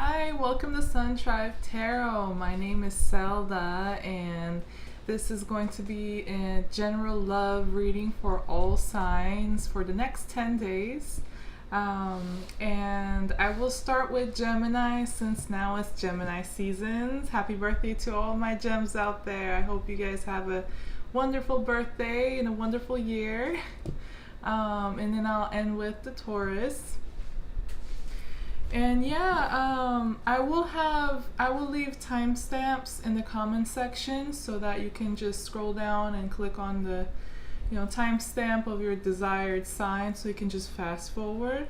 Hi, welcome to Sun Tribe Tarot. My name is Zelda, and this is going to be a general love reading for all signs for the next 10 days. And I will start with Gemini since now it's Gemini seasons. Happy birthday to all my gems out there. I hope you guys have a wonderful birthday and a wonderful year. And then I'll end with the Taurus. And yeah, I will leave timestamps in the comments section so that you can just scroll down and click on the timestamp of your desired sign, so you can just fast forward.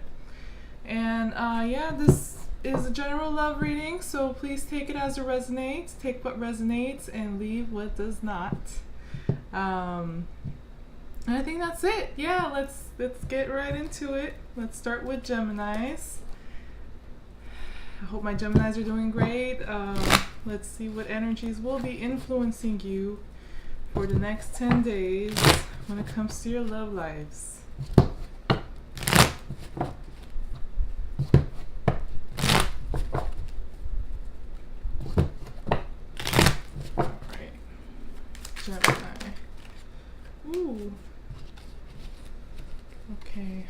And yeah, this is a general love reading, so please take it as it resonates. Take what resonates and leave what does not. And I think that's it. Yeah, let's get right into it. Let's start with Geminis. I hope my Geminis are doing great. Let's see what energies will be influencing you for the next 10 days when it comes to your love lives. Alright, Gemini. Ooh. Okay.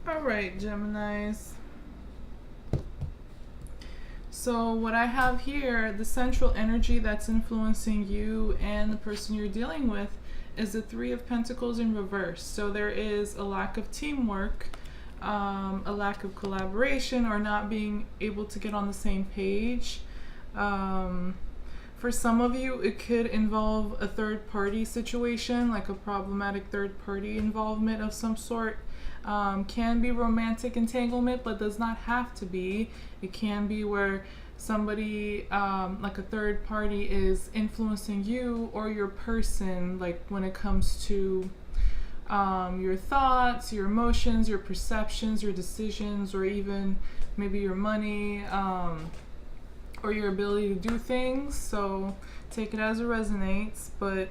Alright, Geminis. So what I have here, the central energy that's influencing you and the person you're dealing with, is the Three of Pentacles in reverse. So there is a lack of teamwork, a lack of collaboration, or not being able to get on the same page. For some of you, it could involve a third-party situation, like a problematic third-party involvement of some sort. Can be romantic entanglement, but does not have to be. It can be where somebody, like a third party, is influencing you or your person, like when it comes to your thoughts, your emotions, your perceptions, your decisions, or even maybe your money, or your ability to do things. So take it as it resonates. But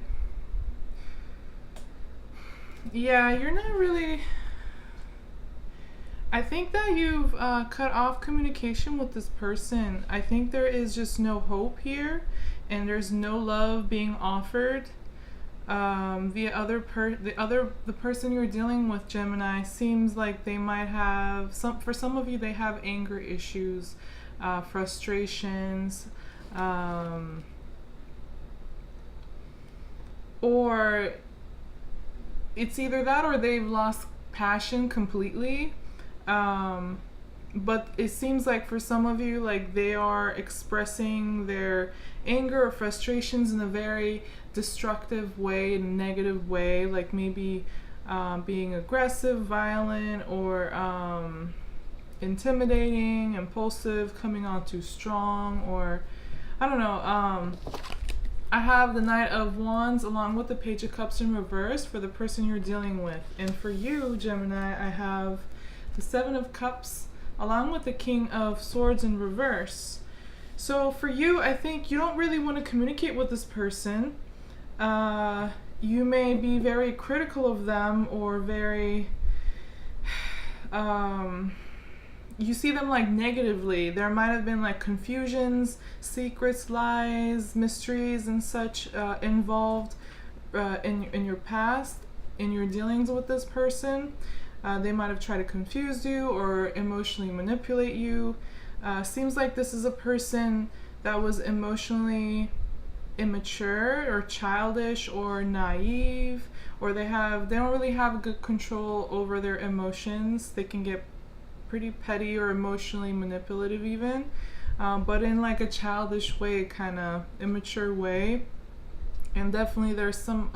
yeah, you're not really... I think that you've cut off communication with this person. I think there is just no hope here, and there's no love being offered. The person you're dealing with, Gemini, seems like they might have for some of you, they have anger issues, frustrations, or it's either that or they've lost passion completely. But it seems like for some of you, like they are expressing their anger or frustrations in a very destructive way, in a negative way, like maybe being aggressive, violent, or intimidating, impulsive, coming on too strong, or I don't know. I have the Knight of Wands along with the Page of Cups in reverse for the person you're dealing with. And for you, Gemini, I have the Seven of Cups along with the King of Swords in reverse. So for you, I think you don't really want to communicate with this person. You may be very critical of them, or very you see them like negatively. There might have been like confusions, secrets, lies, mysteries, and such involved in your past, in your dealings with this person. They might have tried to confuse you or emotionally manipulate you. Seems like this is a person that was emotionally immature or childish or naive, or they don't really have good control over their emotions. They can get pretty petty or emotionally manipulative even, but in like a childish way, kind of immature way. And definitely there's some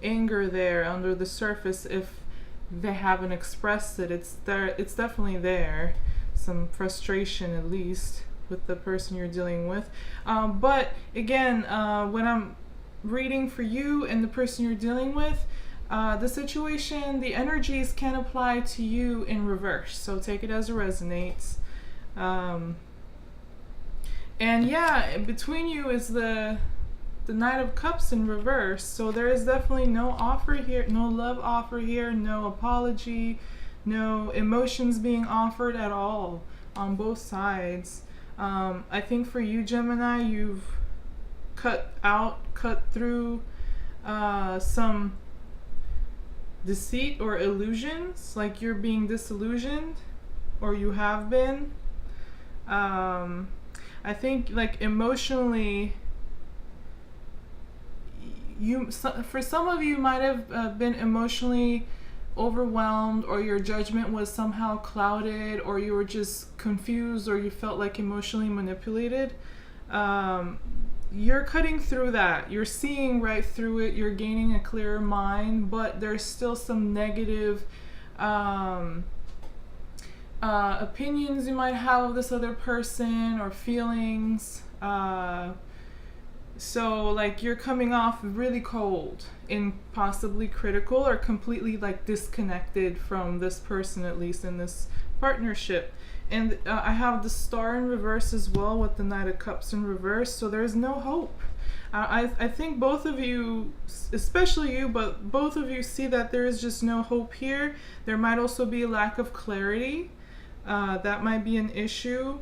anger there under the surface. If they haven't expressed it, it's there. It's definitely there. Some frustration, at least, with the person you're dealing with. But again, when I'm reading for you and the person you're dealing with, The situation, the energies can apply to you in reverse. So take it as it resonates. And yeah, between you is the Knight of Cups in reverse. So there is definitely no offer here, no love offer here, no apology, no emotions being offered at all on both sides. I think for you, Gemini, you've cut through some deceit or illusions, like you're being disillusioned, or you have been. I think like emotionally, for some of you might have been emotionally overwhelmed, or your judgment was somehow clouded, or you were just confused, or you felt like emotionally manipulated. You're cutting through that. You're seeing right through it. You're gaining a clearer mind, but there's still some negative opinions you might have of this other person, or feelings. So like you're coming off really cold and possibly critical, or completely like disconnected from this person, at least in this partnership. And I have the Star in reverse as well, with the Knight of Cups in reverse. So there's no hope. I think both of you, especially you, but both of you see that there is just no hope here. There might also be a lack of clarity. That might be an issue.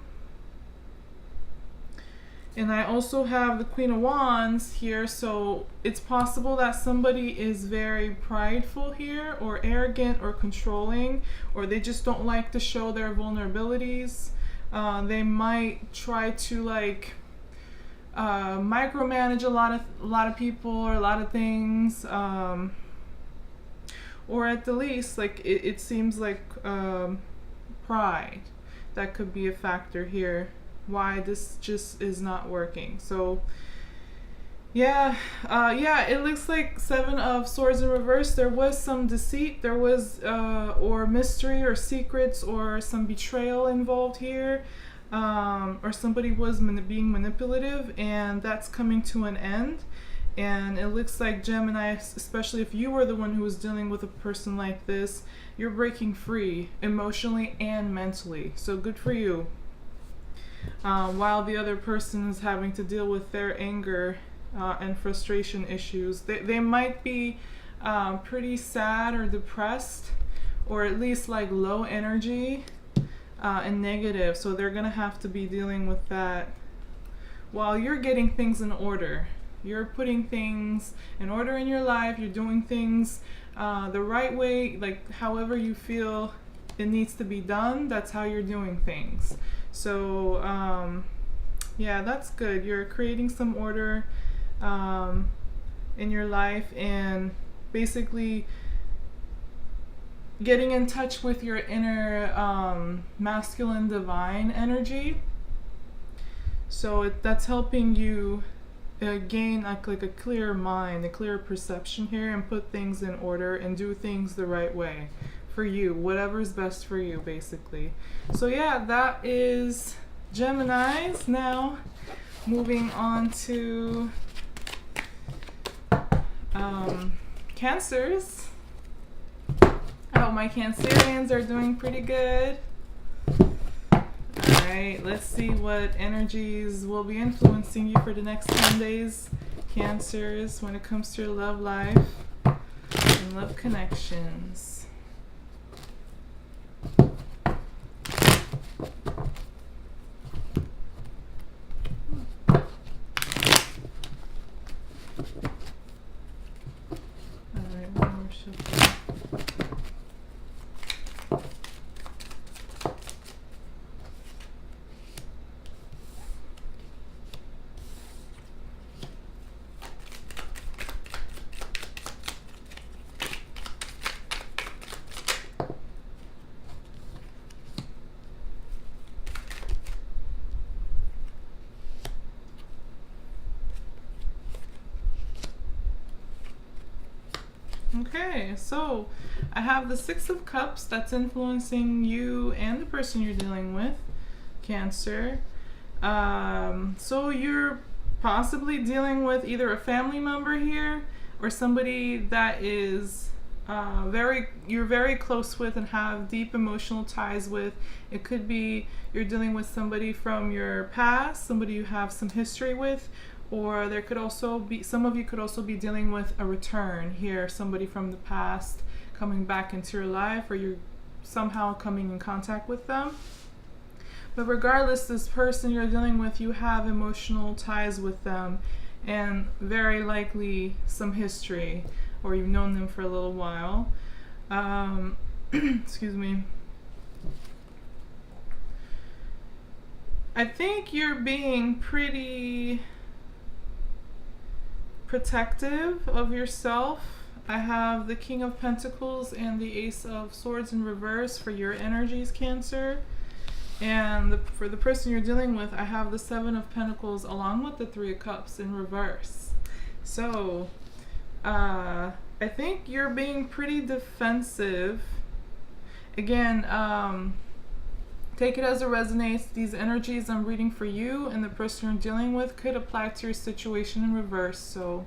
And I also have the Queen of Wands here, so it's possible that somebody is very prideful here, or arrogant, or controlling, or they just don't like to show their vulnerabilities. They might try to like micromanage a lot of people, or a lot of things, or at the least, like it seems like pride that could be a factor here, why this just is not working. So yeah, it looks like Seven of Swords in reverse. There was some deceit, there was or mystery, or secrets, or some betrayal involved here, or somebody was being manipulative, and that's coming to an end. And it looks like, Gemini, especially if you were the one who was dealing with a person like this, you're breaking free emotionally and mentally. So good for you. While the other person is having to deal with their anger and frustration issues. They might be pretty sad or depressed, or at least like low energy and negative. So they're going to have to be dealing with that while you're getting things in order. You're putting things in order in your life. You're doing things the right way, like however you feel it needs to be done. That's how you're doing things. So yeah, that's good. You're creating some order in your life, and basically getting in touch with your inner masculine divine energy. So that's helping you gain like a clear mind, a clear perception here, and put things in order and do things the right way for you, whatever's best for you, basically. So yeah, that is Geminis. Now moving on to Cancers. I hope my Cancerians are doing pretty good. Alright, let's see what energies will be influencing you for the next 10 days, Cancers, when it comes to your love life and love connections. Alright, one more shuffle. Okay, so I have the Six of Cups that's influencing you and the person you're dealing with, Cancer. So you're possibly dealing with either a family member here, or somebody that is you're very close with and have deep emotional ties with. It could be you're dealing with somebody from your past, somebody you have some history with, or there could also be, some of you could also be dealing with a return here, somebody from the past coming back into your life, or you're somehow coming in contact with them. But regardless, this person you're dealing with, you have emotional ties with them and very likely some history, or you've known them for a little while. Excuse me. I think you're being pretty protective of yourself. I have the King of Pentacles and the Ace of Swords in reverse for your energies, Cancer. And for the person you're dealing with, I have the Seven of Pentacles along with the Three of Cups in reverse. So, I think you're being pretty defensive. Again, take it as it resonates. These energies I'm reading for you and the person you're dealing with could apply to your situation in reverse. So,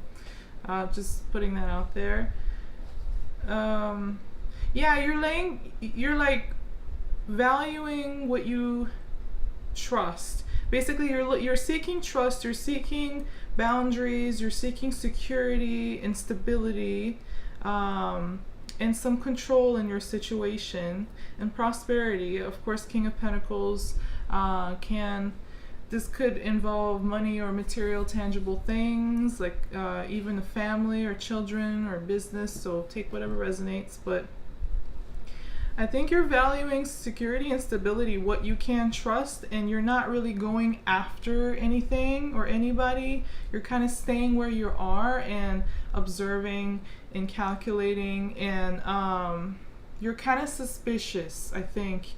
just putting that out there. Yeah, you're like valuing what you trust. Basically, you're seeking trust, you're seeking boundaries, you're seeking security and stability, and some control in your situation and prosperity. Of course, King of Pentacles this could involve money or material, tangible things, like even a family or children or business. So take whatever resonates, but I think you're valuing security and stability, what you can trust, and you're not really going after anything or anybody. You're kind of staying where you are and observing and calculating, and you're kind of suspicious, I think,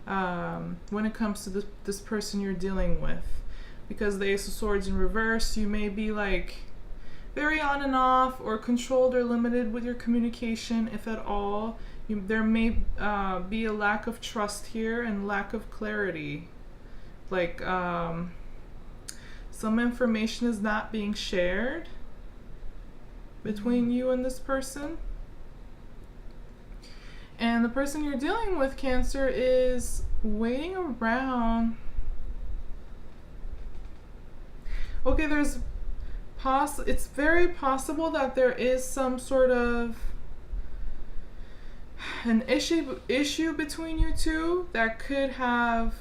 when it comes to this person you're dealing with. Because the Ace of Swords in reverse, you may be like very on and off or controlled or limited with your communication, if at all. There may be a lack of trust here and lack of clarity. Like some information is not being shared between you and this person. And the person you're dealing with, Cancer, is waiting around. Okay, it's very possible that there is some sort of an issue between you two that could have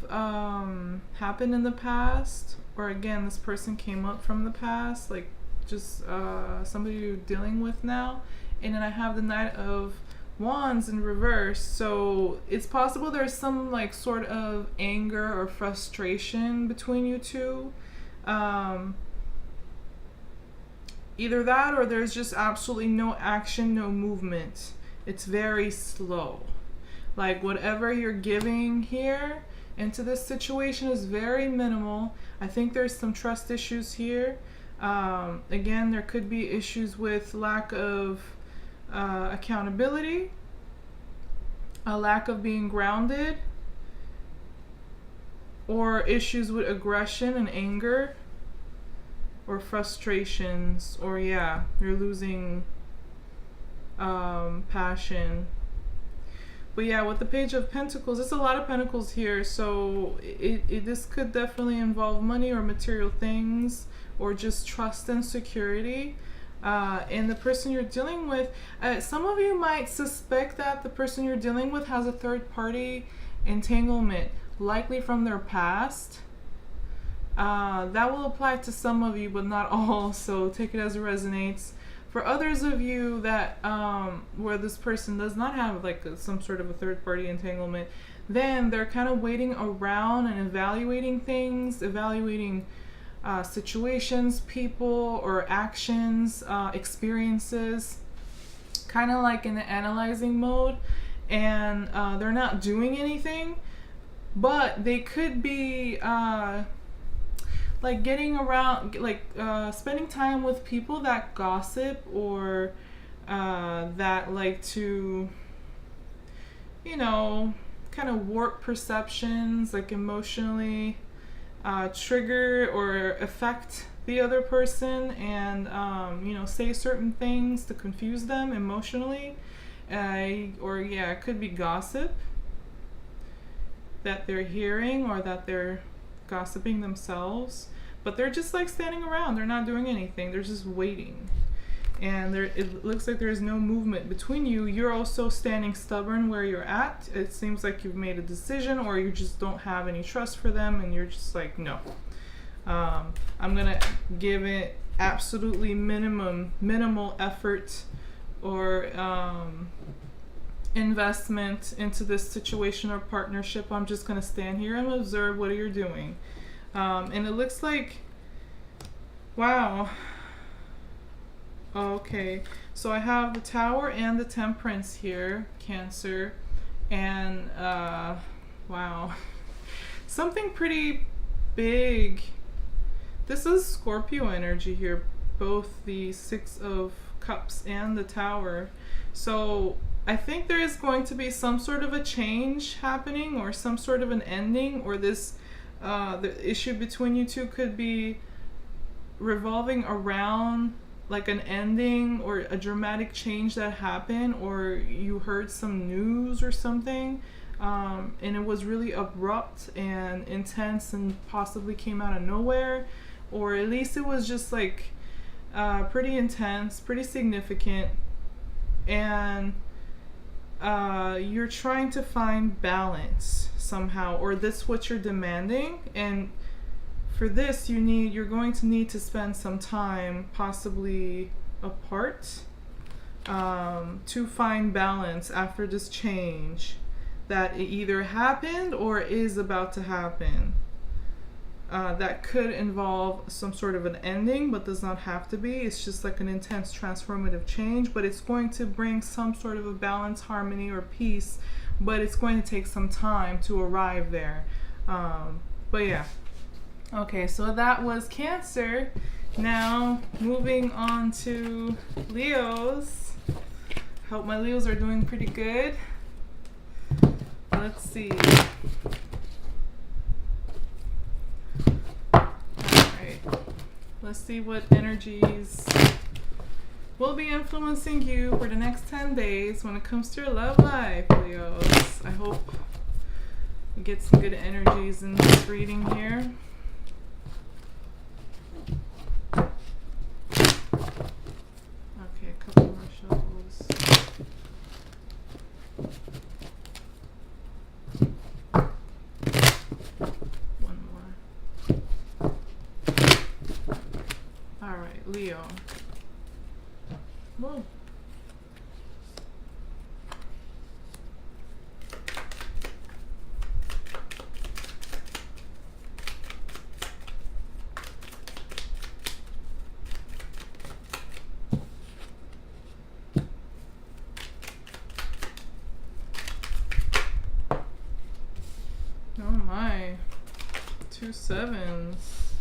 happened in the past, or again, this person came up from the past, like just somebody you're dealing with now. And then I have the Knight of Wands in reverse, so it's possible there's some like sort of anger or frustration between you two. Either that, or there's just absolutely no action, no movement. It's very slow. Like whatever you're giving here into this situation is very minimal. I think there's some trust issues here. Again, there could be issues with lack of accountability, a lack of being grounded, or issues with aggression and anger, or frustrations, or yeah, you're losing passion. But yeah, with the Page of Pentacles, it's a lot of pentacles here, so this could definitely involve money or material things, or just trust and security. And the person you're dealing with, some of you might suspect that the person you're dealing with has a third-party entanglement, likely from their past. That will apply to some of you, but not all, so take it as it resonates. For others of you that where this person does not have like some sort of a third-party entanglement, then they're kind of waiting around and evaluating things, evaluating situations, people, or actions, experiences, kind of like in the analyzing mode, and they're not doing anything, but they could be like getting around, like spending time with people that gossip, or that like to, you know, kind of warp perceptions, like emotionally trigger or affect the other person, and you know, say certain things to confuse them emotionally. Or yeah, it could be gossip that they're hearing, or that they're gossiping themselves, but they're just like standing around. They're not doing anything. They're just waiting. And it looks like there's no movement between you. You're also standing stubborn where you're at. It seems like you've made a decision, or you just don't have any trust for them, and you're just like, no. I'm gonna give it absolutely minimal effort or investment into this situation or partnership. I'm just gonna stand here and observe what you're doing. And it looks like, wow. Okay, so I have the Tower and the Temperance here, Cancer, and wow, something pretty big. This is Scorpio energy here, both the Six of Cups and the Tower. So I think there is going to be some sort of a change happening, or some sort of an ending, or this the issue between you two could be revolving around like an ending or a dramatic change that happened, or you heard some news or something, and it was really abrupt and intense and possibly came out of nowhere, or at least it was just like pretty intense, pretty significant, and you're trying to find balance somehow, or this what you're demanding. And for this, you're going to need to spend some time possibly apart to find balance after this change that it either happened or is about to happen. That could involve some sort of an ending, but does not have to be. It's just like an intense transformative change, but it's going to bring some sort of a balance, harmony, or peace, but it's going to take some time to arrive there. But yeah. Okay, so that was Cancer. Now, moving on to Leos. Hope my Leos are doing pretty good. Let's see. Alright. Let's see what energies will be influencing you for the next 10 days when it comes to your love life, Leos. I hope you get some good energies in this reading here. Okay, a couple more shuffles. One more. Alright, Leo. Whoa. Oh my. 2 sevens.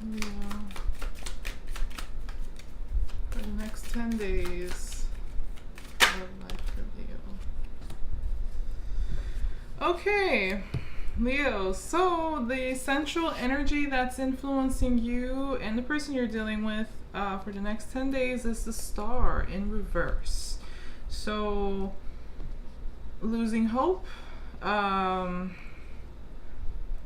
Yeah. For the next 10 days. Love life for Leo. Okay. Leo, so the central energy that's influencing you and the person you're dealing with for the next 10 days is the Star in reverse. So, losing hope.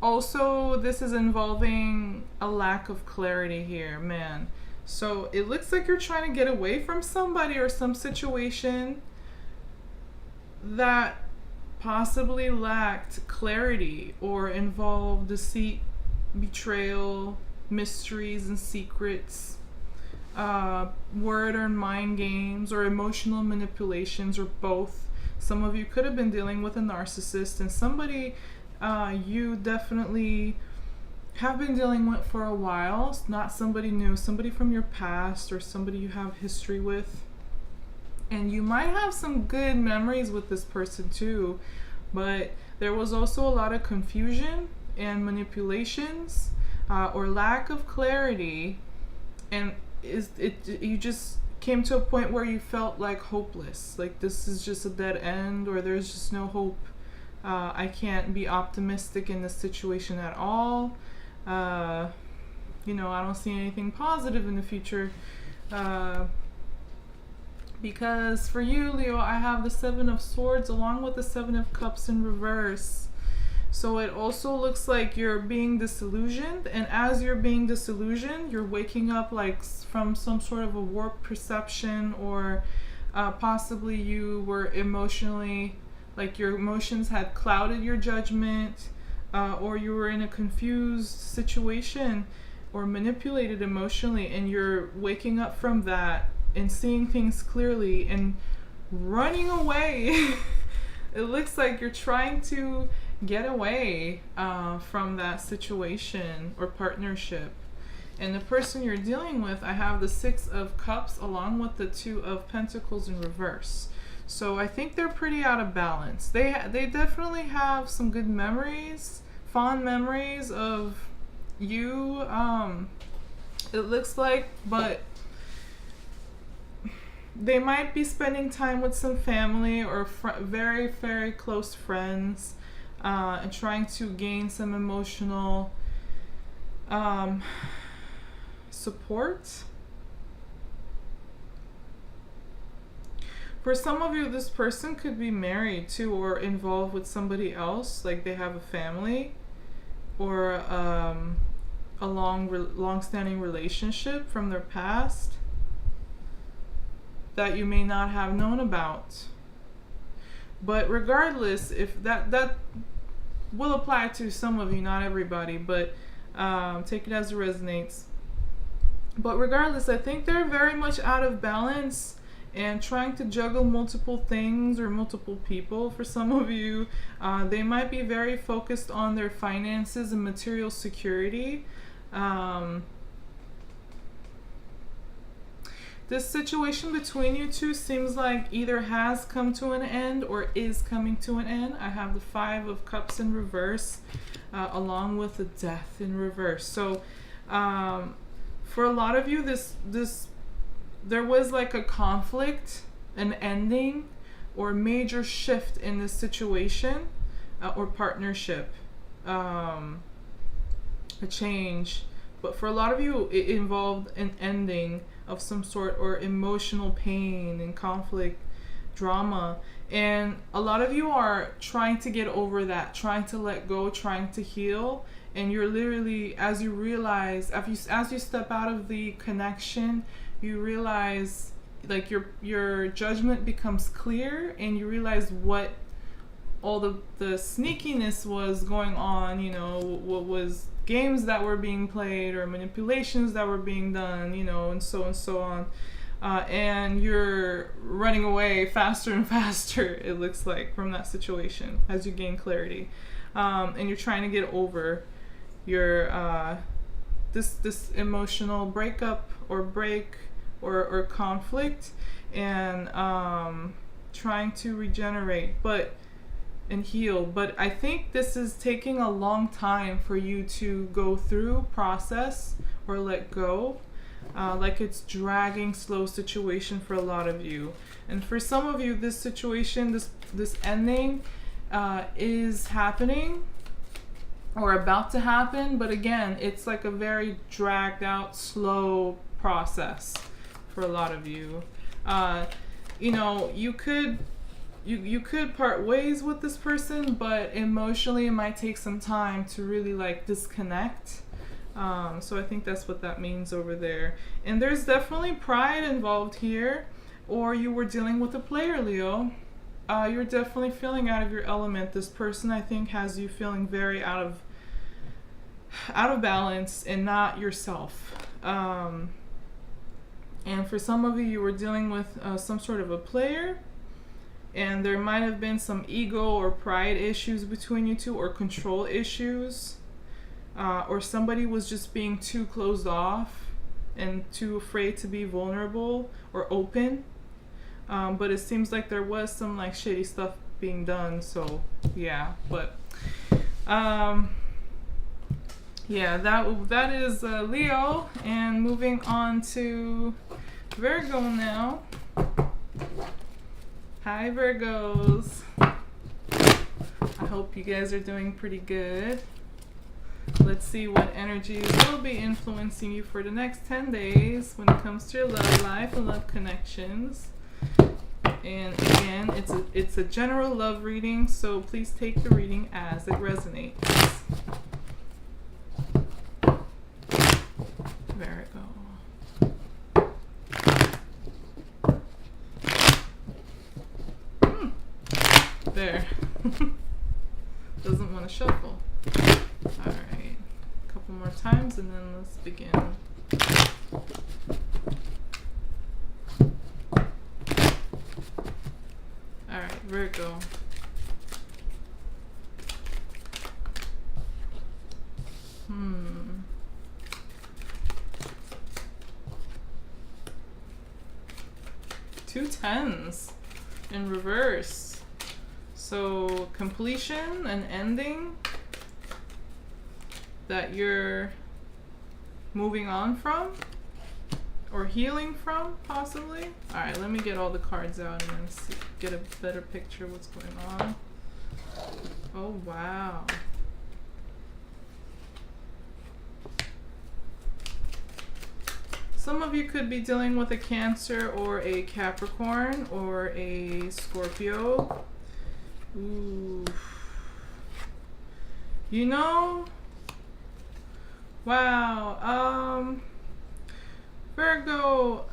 Also, this is involving a lack of clarity here, man. So, it looks like you're trying to get away from somebody or some situation that possibly lacked clarity or involved deceit, betrayal, mysteries and secrets, word or mind games, or emotional manipulations, or both. Some of you could have been dealing with a narcissist, and somebody you definitely have been dealing with for a while. Not somebody new, somebody from your past, or somebody you have history with. And you might have some good memories with this person too, but there was also a lot of confusion and manipulations, or lack of clarity, and you just came to a point where you felt like hopeless, like this is just a dead end, or there's just no hope I can't be optimistic in this situation at all. You know, I don't see anything positive in the future. Because for you, Leo, I have the Seven of Swords along with the Seven of Cups in reverse. So it also looks like you're being disillusioned, and as you're being disillusioned, you're waking up like from some sort of a warped perception, or possibly you were emotionally, like your emotions had clouded your judgment, or you were in a confused situation or manipulated emotionally, and you're waking up from that and seeing things clearly and running away. It looks like you're trying to get away from that situation or partnership. And the person you're dealing with, I have the Six of Cups along with the Two of Pentacles in reverse. So I think they're pretty out of balance. They definitely have some good memories, fond memories of you, it looks like, but they might be spending time with some family or very, very close friends, and trying to gain some emotional support. For some of you, this person could be married too, or involved with somebody else, like they have a family, or a long-standing relationship from their past that you may not have known about. But regardless, if that will apply to some of you, not everybody, but take it as it resonates. But regardless, I think they're very much out of balance and trying to juggle multiple things or multiple people. For some of you, they might be very focused on their finances and material security. This situation between you two seems like either has come to an end or is coming to an end. I have the Five of Cups in reverse, along with the Death in reverse. So for a lot of you, there was like a conflict, an ending, or a major shift in this situation or partnership, a change. But for a lot of you, it involved an ending of some sort, or emotional pain and conflict, drama. And a lot of you are trying to get over that, trying to let go, trying to heal. And you're literally, as you realize, as you step out of the connection, you realize, like, your judgment becomes clear, and you realize what all the sneakiness was going on, you know, what was games that were being played or manipulations that were being done, you know, and so on. And you're running away faster and faster, it looks like, from that situation as you gain clarity. And you're trying to get over your this emotional breakup or break or conflict, and trying to regenerate and heal. But I think this is taking a long time for you to go through, process, or let go. Like it's dragging, slow situation for a lot of you. And for some of you, this situation, this ending is happening or about to happen. But again, it's like a very dragged out, slow process for a lot of you. You know, you could part ways with this person, but emotionally it might take some time to really like disconnect. So I think that's what that means over there. And there's definitely pride involved here, or you were dealing with a player, Leo. You're definitely feeling out of your element. This person, I think, has you feeling very out of balance and not yourself. And for some of you were dealing with some sort of a player, and there might have been some ego or pride issues between you two, or control issues, or somebody was just being too closed off and too afraid to be vulnerable or open. But it seems like there was some like shady stuff being done. So yeah, but yeah, that is Leo. And moving on to Virgo now. Hi Virgos. I I hope you guys are doing pretty good. Let's see what energies will be influencing you for the next 10 days when it comes to your love life and love connections. And again, it's a general love reading, so please take the reading as it resonates. There we go. There. Doesn't want to shuffle. Alright. A couple more times and then let's begin. Alright, Virgo. Two tens in reverse. So completion and ending that you're moving on from or healing from, possibly. All right, let me get all the cards out and then see, get a better picture of what's going on. Oh, wow. Some of you could be dealing with a Cancer or a Capricorn or a Scorpio. Ooh. You know, wow. Virgo.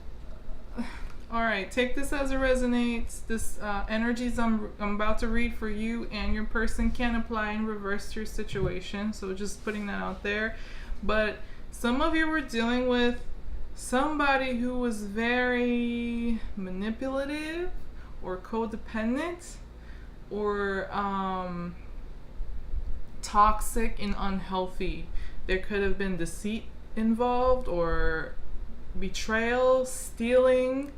All right, take this as it resonates. This energies I'm about to read for you and your person can apply in reverse to your situation. So just putting that out there. But some of you were dealing with somebody who was very manipulative or codependent or toxic and unhealthy. There could have been deceit involved or betrayal, stealing,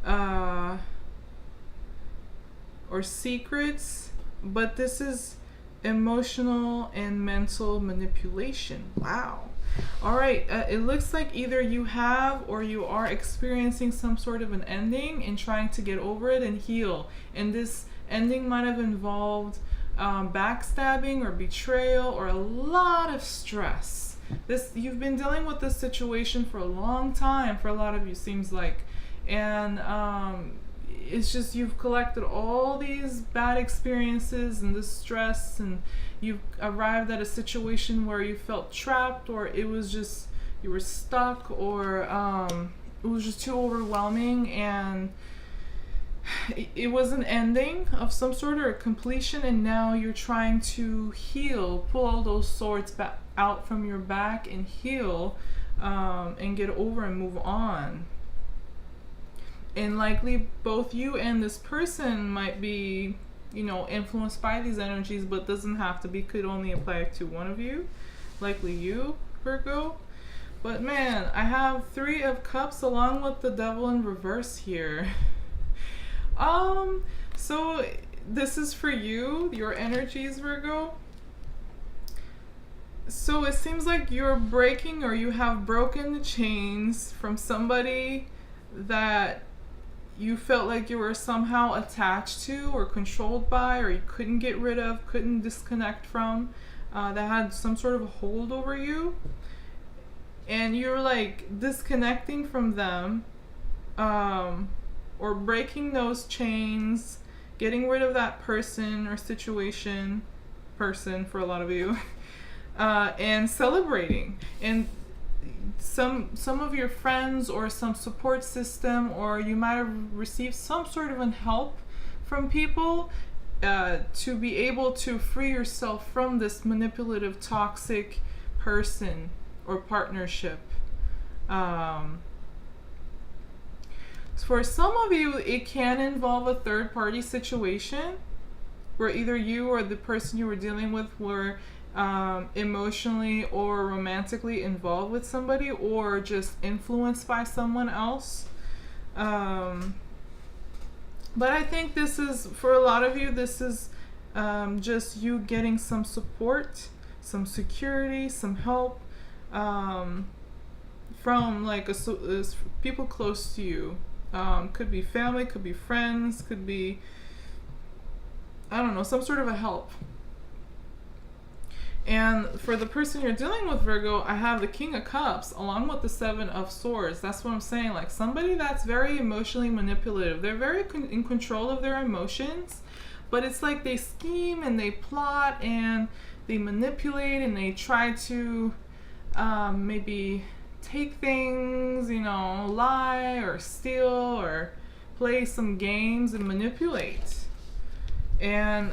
or secrets, but this is emotional and mental manipulation. Wow. All right, it looks like either you have or you are experiencing some sort of an ending and trying to get over it and heal. And this ending might have involved backstabbing or betrayal or a lot of stress. You've been dealing with this situation for a long time for a lot of you, seems like. And it's just you've collected all these bad experiences and this stress, and you've arrived at a situation where you felt trapped, or it was just you were stuck, or it was just too overwhelming, and it was an ending of some sort or a completion, and now you're trying to heal, pull all those swords back out from your back and heal, and get over and move on. And likely both you and this person might be, influenced by these energies, but doesn't have to be, could only apply to one of you, likely you, Virgo. But man, I have 3 of Cups along with the Devil in reverse here. So this is for you, your energies, Virgo. So it seems like you're breaking, or you have broken the chains from somebody that you felt like you were somehow attached to or controlled by, or you couldn't get rid of, couldn't disconnect from, that had some sort of a hold over you. And you're like disconnecting from them, or breaking those chains, getting rid of that person or situation, person for a lot of you, and celebrating. And some of your friends or some support system, or you might have received some sort of help from people to be able to free yourself from this manipulative, toxic person or partnership. For some of you, it can involve a third-party situation where either you or the person you were dealing with were emotionally or romantically involved with somebody, or just influenced by someone else. But I think this is, for a lot of you, this is just you getting some support, some security, some help from like people close to you. Could be family, could be friends, could be, I don't know, some sort of a help. And for the person you're dealing with, Virgo, I have the King of Cups along with the Seven of Swords. That's what I'm saying. Like somebody that's very emotionally manipulative. They're very in control of their emotions, but it's like they scheme and they plot and they manipulate and they try to maybe take things, you know, lie or steal or play some games and manipulate. And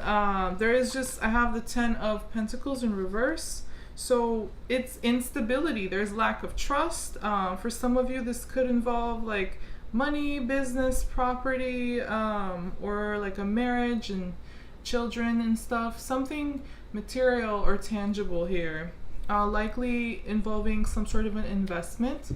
there is just, I have the Ten of Pentacles in reverse. So it's instability. There's lack of trust. For some of you, this could involve like money, business, property, or like a marriage and children and stuff. Something material or tangible here. Likely involving some sort of an investment.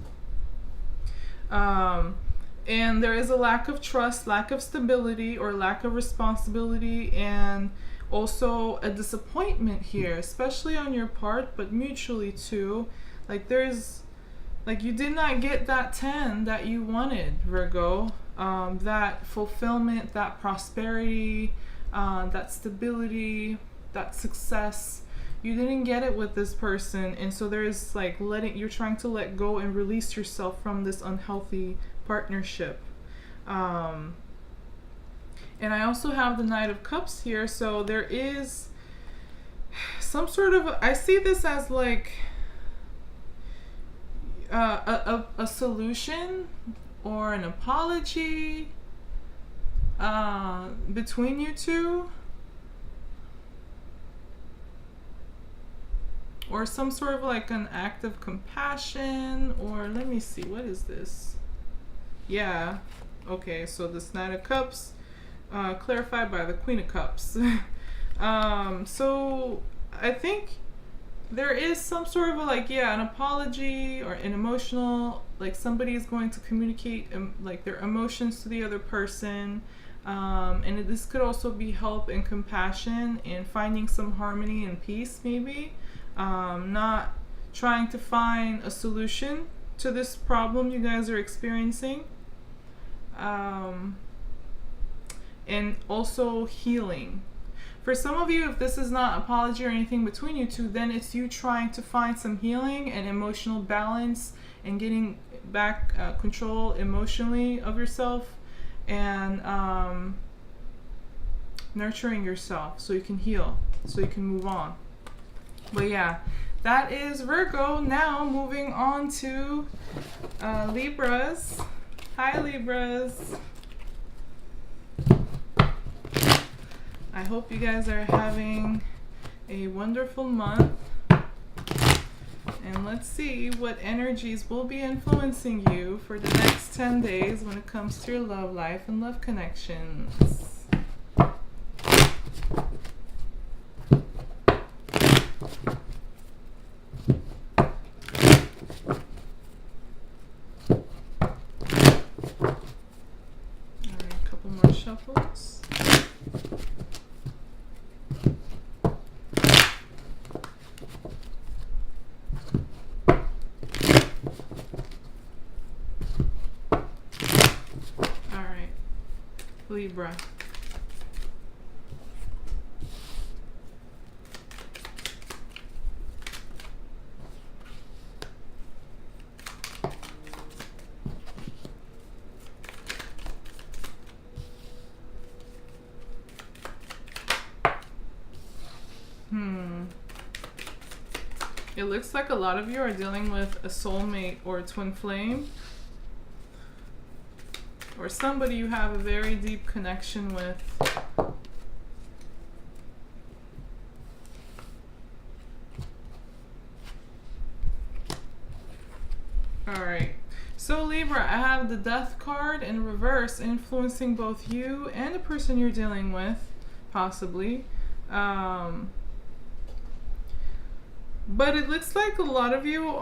And there is a lack of trust, lack of stability, or lack of responsibility, and also a disappointment here, especially on your part, but mutually too. Like there's, like you did not get that 10 that you wanted, Virgo. That fulfillment, that prosperity, that stability, that success. You didn't get it with this person, and so there's like you're trying to let go and release yourself from this unhealthy partnership. And I also have the Knight of Cups here, so there is some sort of, I see this as like a solution or an apology between you two, or some sort of like an act of compassion, or let me see, what is this? Yeah, okay, so this Knight of Cups clarified by the Queen of Cups. So I think there is some sort of a like, yeah, an apology or an emotional, like somebody is going to communicate like their emotions to the other person. And this could also be help and compassion and finding some harmony and peace, maybe. Not trying to find a solution to this problem you guys are experiencing. And also healing. For some of you, if this is not apology or anything between you two, then it's you trying to find some healing and emotional balance and getting back control emotionally of yourself, and nurturing yourself so you can heal, so you can move on. But yeah, that is Virgo. Now moving on to Libras. Hi Libras. I hope you guys are having a wonderful month. And let's see what energies will be influencing you for the next 10 days when it comes to your love life and love connections. Alright, a couple more shuffles. Libra. It looks like a lot of you are dealing with a soulmate or a twin flame, or somebody you have a very deep connection with. Alright, so Libra, I have the Death card in reverse, influencing both you and the person you're dealing with, possibly. But it looks like a lot of you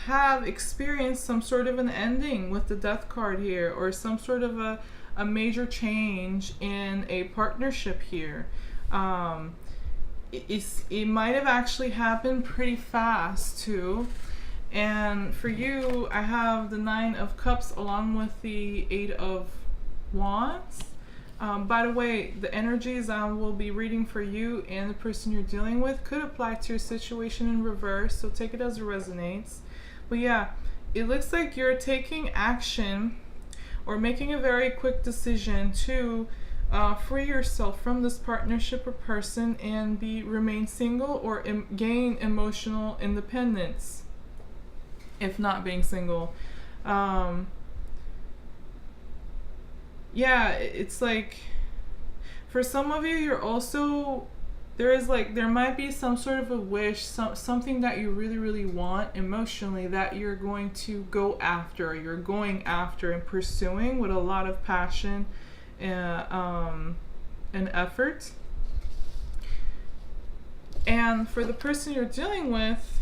have experienced some sort of an ending with the Death card here, or some sort of a major change in a partnership here. It might have actually happened pretty fast too. And for you, I have the Nine of Cups along with the Eight of Wands. By the way, the energies I will be reading for you and the person you're dealing with could apply to your situation in reverse, so take it as it resonates. But yeah, it looks like you're taking action or making a very quick decision to free yourself from this partnership or person and remain single or gain emotional independence, if not being single. Yeah, it's like for some of you, you're also there might be some sort of a wish, something that you really really want emotionally that you're going to go after, you're going after and pursuing with a lot of passion and effort. And for the person you're dealing with,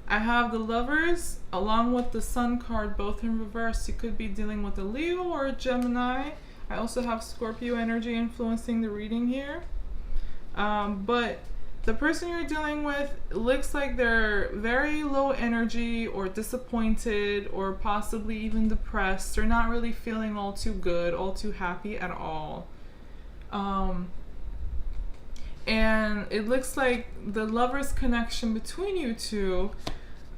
I have the Lovers along with the Sun card, both in reverse. You could be dealing with a Leo or a Gemini. I also have Scorpio energy influencing the reading here. But the person you're dealing with looks like they're very low energy or disappointed or possibly even depressed. They're not really feeling all too good, all too happy at all. And it looks like the Lovers connection between you two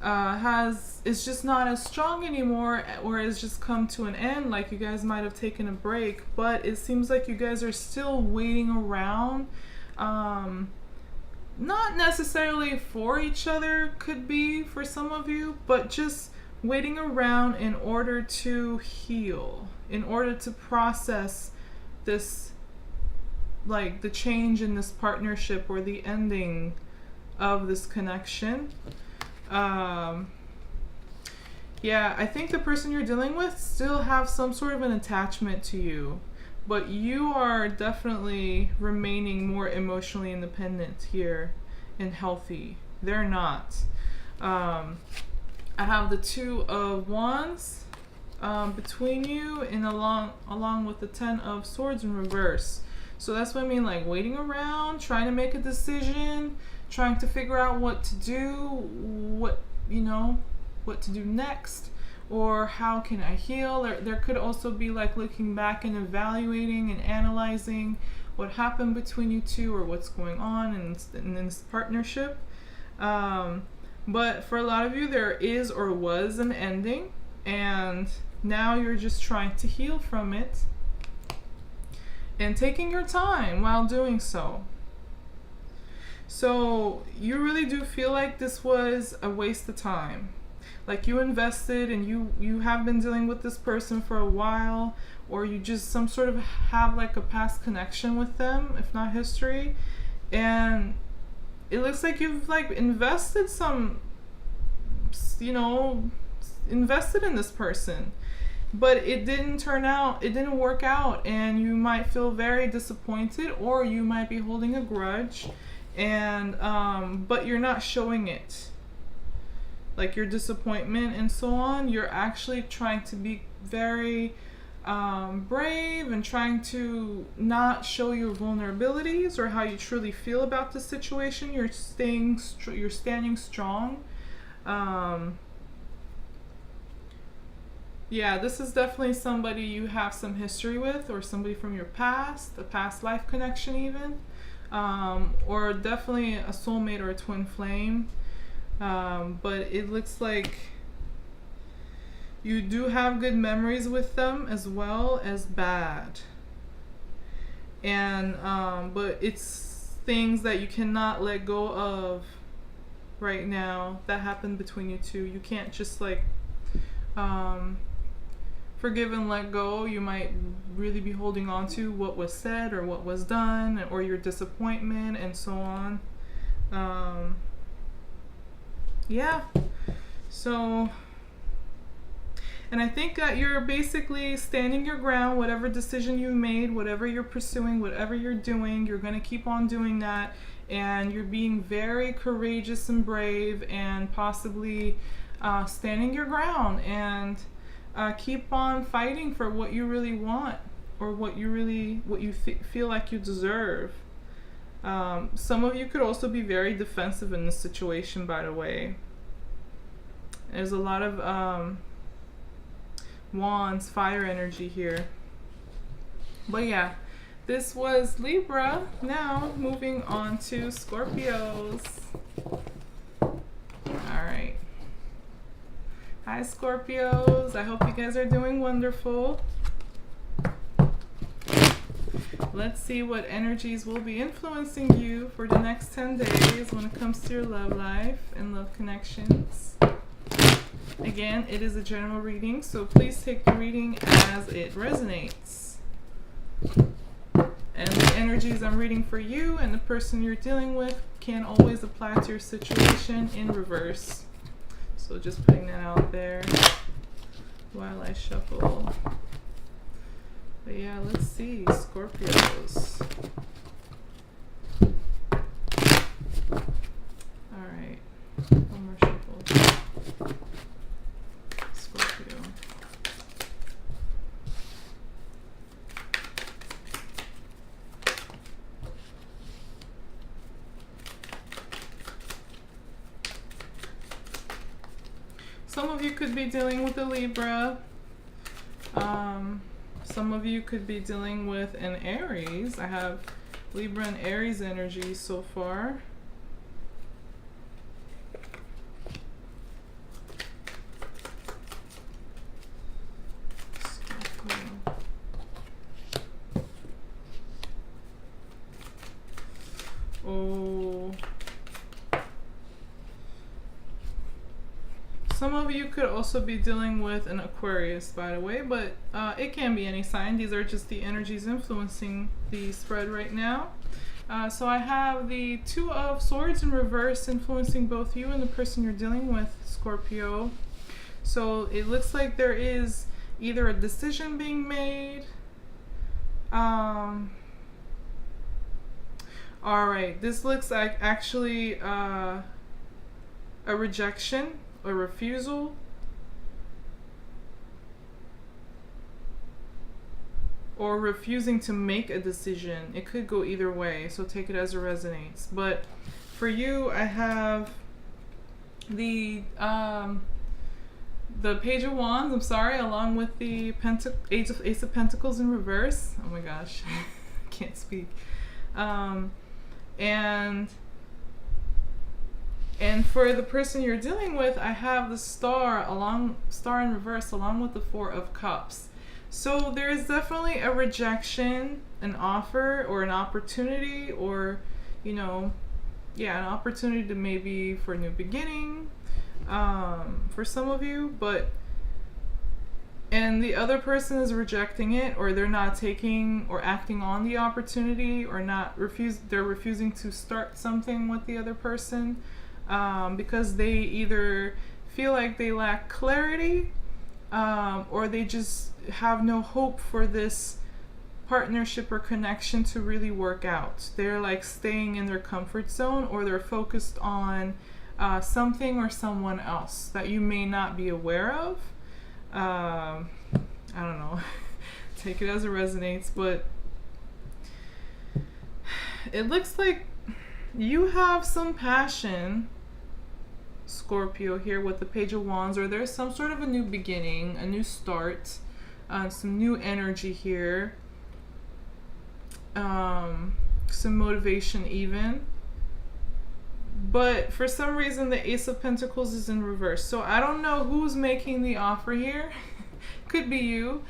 is just not as strong anymore, or has just come to an end. Like you guys might have taken a break, but it seems like you guys are still waiting around, not necessarily for each other, could be for some of you, but just waiting around in order to heal, in order to process this, like the change in this partnership or the ending of this connection. Yeah, I think the person you're dealing with still have some sort of an attachment to you, but you are definitely remaining more emotionally independent here and healthy. They're not. I have the Two of Wands between you, and along with the Ten of Swords in reverse. So that's what I mean, like waiting around, trying to make a decision, trying to figure out what to do, what to do next, or how can I heal. There could also be like looking back and evaluating and analyzing what happened between you two or what's going on in this partnership. But for a lot of you, there is or was an ending, and now you're just trying to heal from it and taking your time while doing so. So you really do feel like this was a waste of time. Like you invested and you have been dealing with this person for a while, or you just some sort of have like a past connection with them, if not history. And it looks like you've like invested in this person. But it didn't work out, and you might feel very disappointed, or you might be holding a grudge, and but you're not showing it. Like your disappointment and so on, you're actually trying to be very brave and trying to not show your vulnerabilities or how you truly feel about the situation. You're standing strong. Yeah, this is definitely somebody you have some history with, or somebody from your past, a past life connection even, or definitely a soulmate or a twin flame. But it looks like you do have good memories with them as well as bad. And but it's things that you cannot let go of right now that happened between you two. You can't just like forgive and let go. You might really be holding on to what was said or what was done, or your disappointment and so on. Yeah, so, and I think that you're basically standing your ground. Whatever decision you made, whatever you're pursuing, whatever you're doing, you're going to keep on doing that, and you're being very courageous and brave, and possibly standing your ground, and keep on fighting for what you really want, or what you feel like you deserve. Some of you could also be very defensive in this situation, by the way. There's a lot of wands, fire energy here. But yeah, this was Libra. Now moving on to Scorpios. Alright. Hi Scorpios. I hope you guys are doing wonderful. Let's see what energies will be influencing you for the next 10 days when it comes to your love life and love connections. Again, it is a general reading, so please take the reading as it resonates. And the energies I'm reading for you and the person you're dealing with can always apply to your situation in reverse. So just putting that out there while I shuffle. But yeah, let's see, Scorpios. Alright, one more shuffle. Scorpio. Some of you could be dealing with a Libra. Some of you could be dealing with an Aries. I have Libra and Aries energy so far. Oh. Some of you could also be dealing with an Aquarius, by the way, but it can be any sign. These are just the energies influencing the spread right now. So I have the Two of Swords in reverse influencing both you and the person you're dealing with, Scorpio. So it looks like there is either a decision being made. Alright, this looks like actually a rejection. A refusal, or refusing to make a decision. It could go either way, so take it as it resonates. But for you, I have the Page of Wands, I'm sorry, along with the Ace of Pentacles in reverse. Oh my gosh, can't speak. And for the person you're dealing with, I have the Star in reverse along with the Four of Cups. So there is definitely a rejection, an offer, or an opportunity, or, you know, yeah, an opportunity to maybe for a new beginning for some of you, and the other person is rejecting it, or they're not taking or acting on the opportunity, or they're refusing to start something with the other person. Because they either feel like they lack clarity, or they just have no hope for this partnership or connection to really work out. They're like staying in their comfort zone, or they're focused on something or someone else that you may not be aware of. I don't know. Take it as it resonates, but it looks like you have some passion, Scorpio, here with the Page of Wands, or there's some sort of a new beginning, a new start, some new energy here, some motivation even. But for some reason the Ace of Pentacles is in reverse, so I don't know who's making the offer here. Could be you,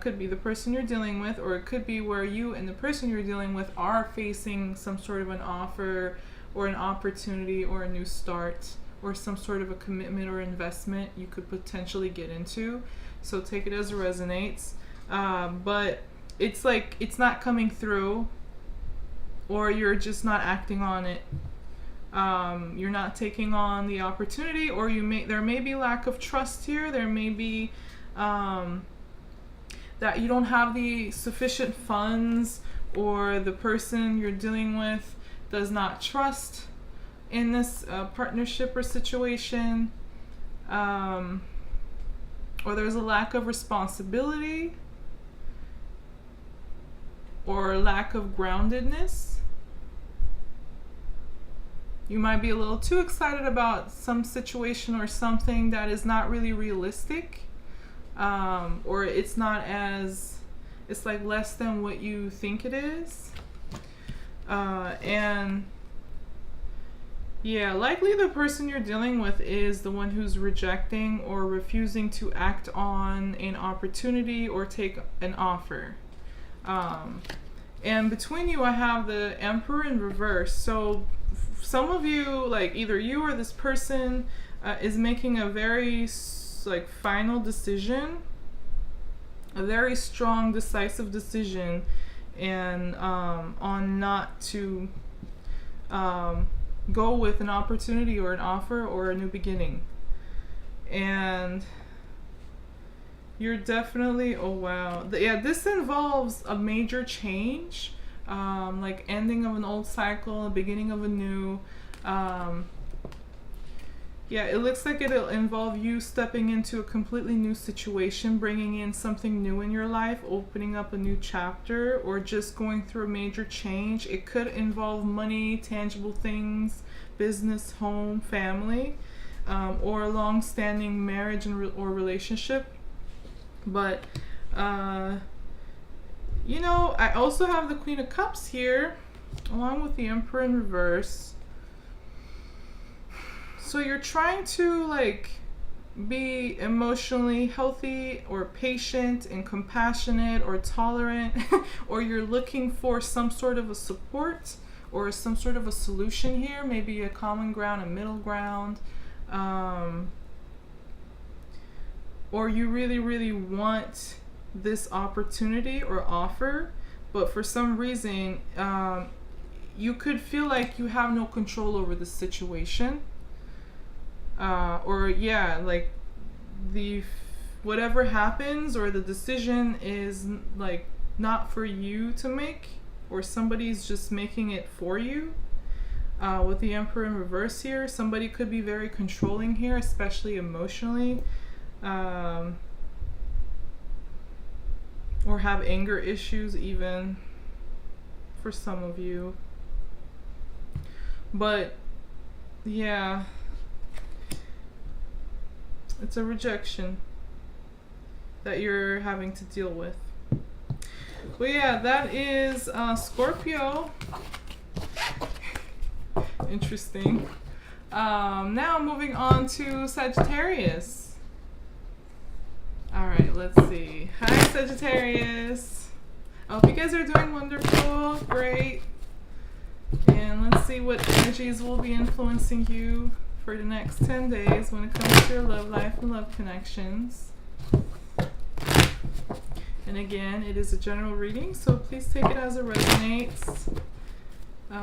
could be the person you're dealing with, or it could be where you and the person you're dealing with are facing some sort of an offer or an opportunity or a new start, or some sort of a commitment or investment you could potentially get into. So take it as it resonates. But it's like it's not coming through, or you're just not acting on it. You're not taking on the opportunity, or there may be lack of trust here. There may be that you don't have the sufficient funds, or the person you're dealing with does not trust in this partnership or situation, or there's a lack of responsibility or lack of groundedness. You might be a little too excited about some situation or something that is not really realistic, or it's not it's like less than what you think it is. And yeah, likely the person you're dealing with is the one who's rejecting or refusing to act on an opportunity or take an offer. And between you, I have the Emperor in reverse. So some of you, like either you or this person, is making a very like final decision, a very strong, decisive decision, and on not to go with an opportunity or an offer or a new beginning. And you're definitely, oh wow, yeah, this involves a major change, like ending of an old cycle, beginning of a new. Yeah, it looks like it'll involve you stepping into a completely new situation, bringing in something new in your life, opening up a new chapter, or just going through a major change. It could involve money, tangible things, business, home, family, or a long-standing marriage or relationship. But, you know, I also have the Queen of Cups here, along with the Emperor in reverse. So you're trying to like be emotionally healthy or patient and compassionate or tolerant, or you're looking for some sort of a support or some sort of a solution here, maybe a common ground, a middle ground, or you really, really want this opportunity or offer, but for some reason you could feel like you have no control over the situation. Or yeah, like the whatever happens or the decision is like not for you to make, or somebody's just making it for you. With the Emperor in reverse here, somebody could be very controlling here, especially emotionally, or have anger issues even for some of you. But yeah, it's a rejection that you're having to deal with. Well, yeah, that is Scorpio. Interesting. Now moving on to Sagittarius. All right, let's see. Hi, Sagittarius. I hope you guys are doing wonderful. Great. And let's see what energies will be influencing you for the next 10 days when it comes to your love life and love connections. And again, it is a general reading, so please take it as it resonates.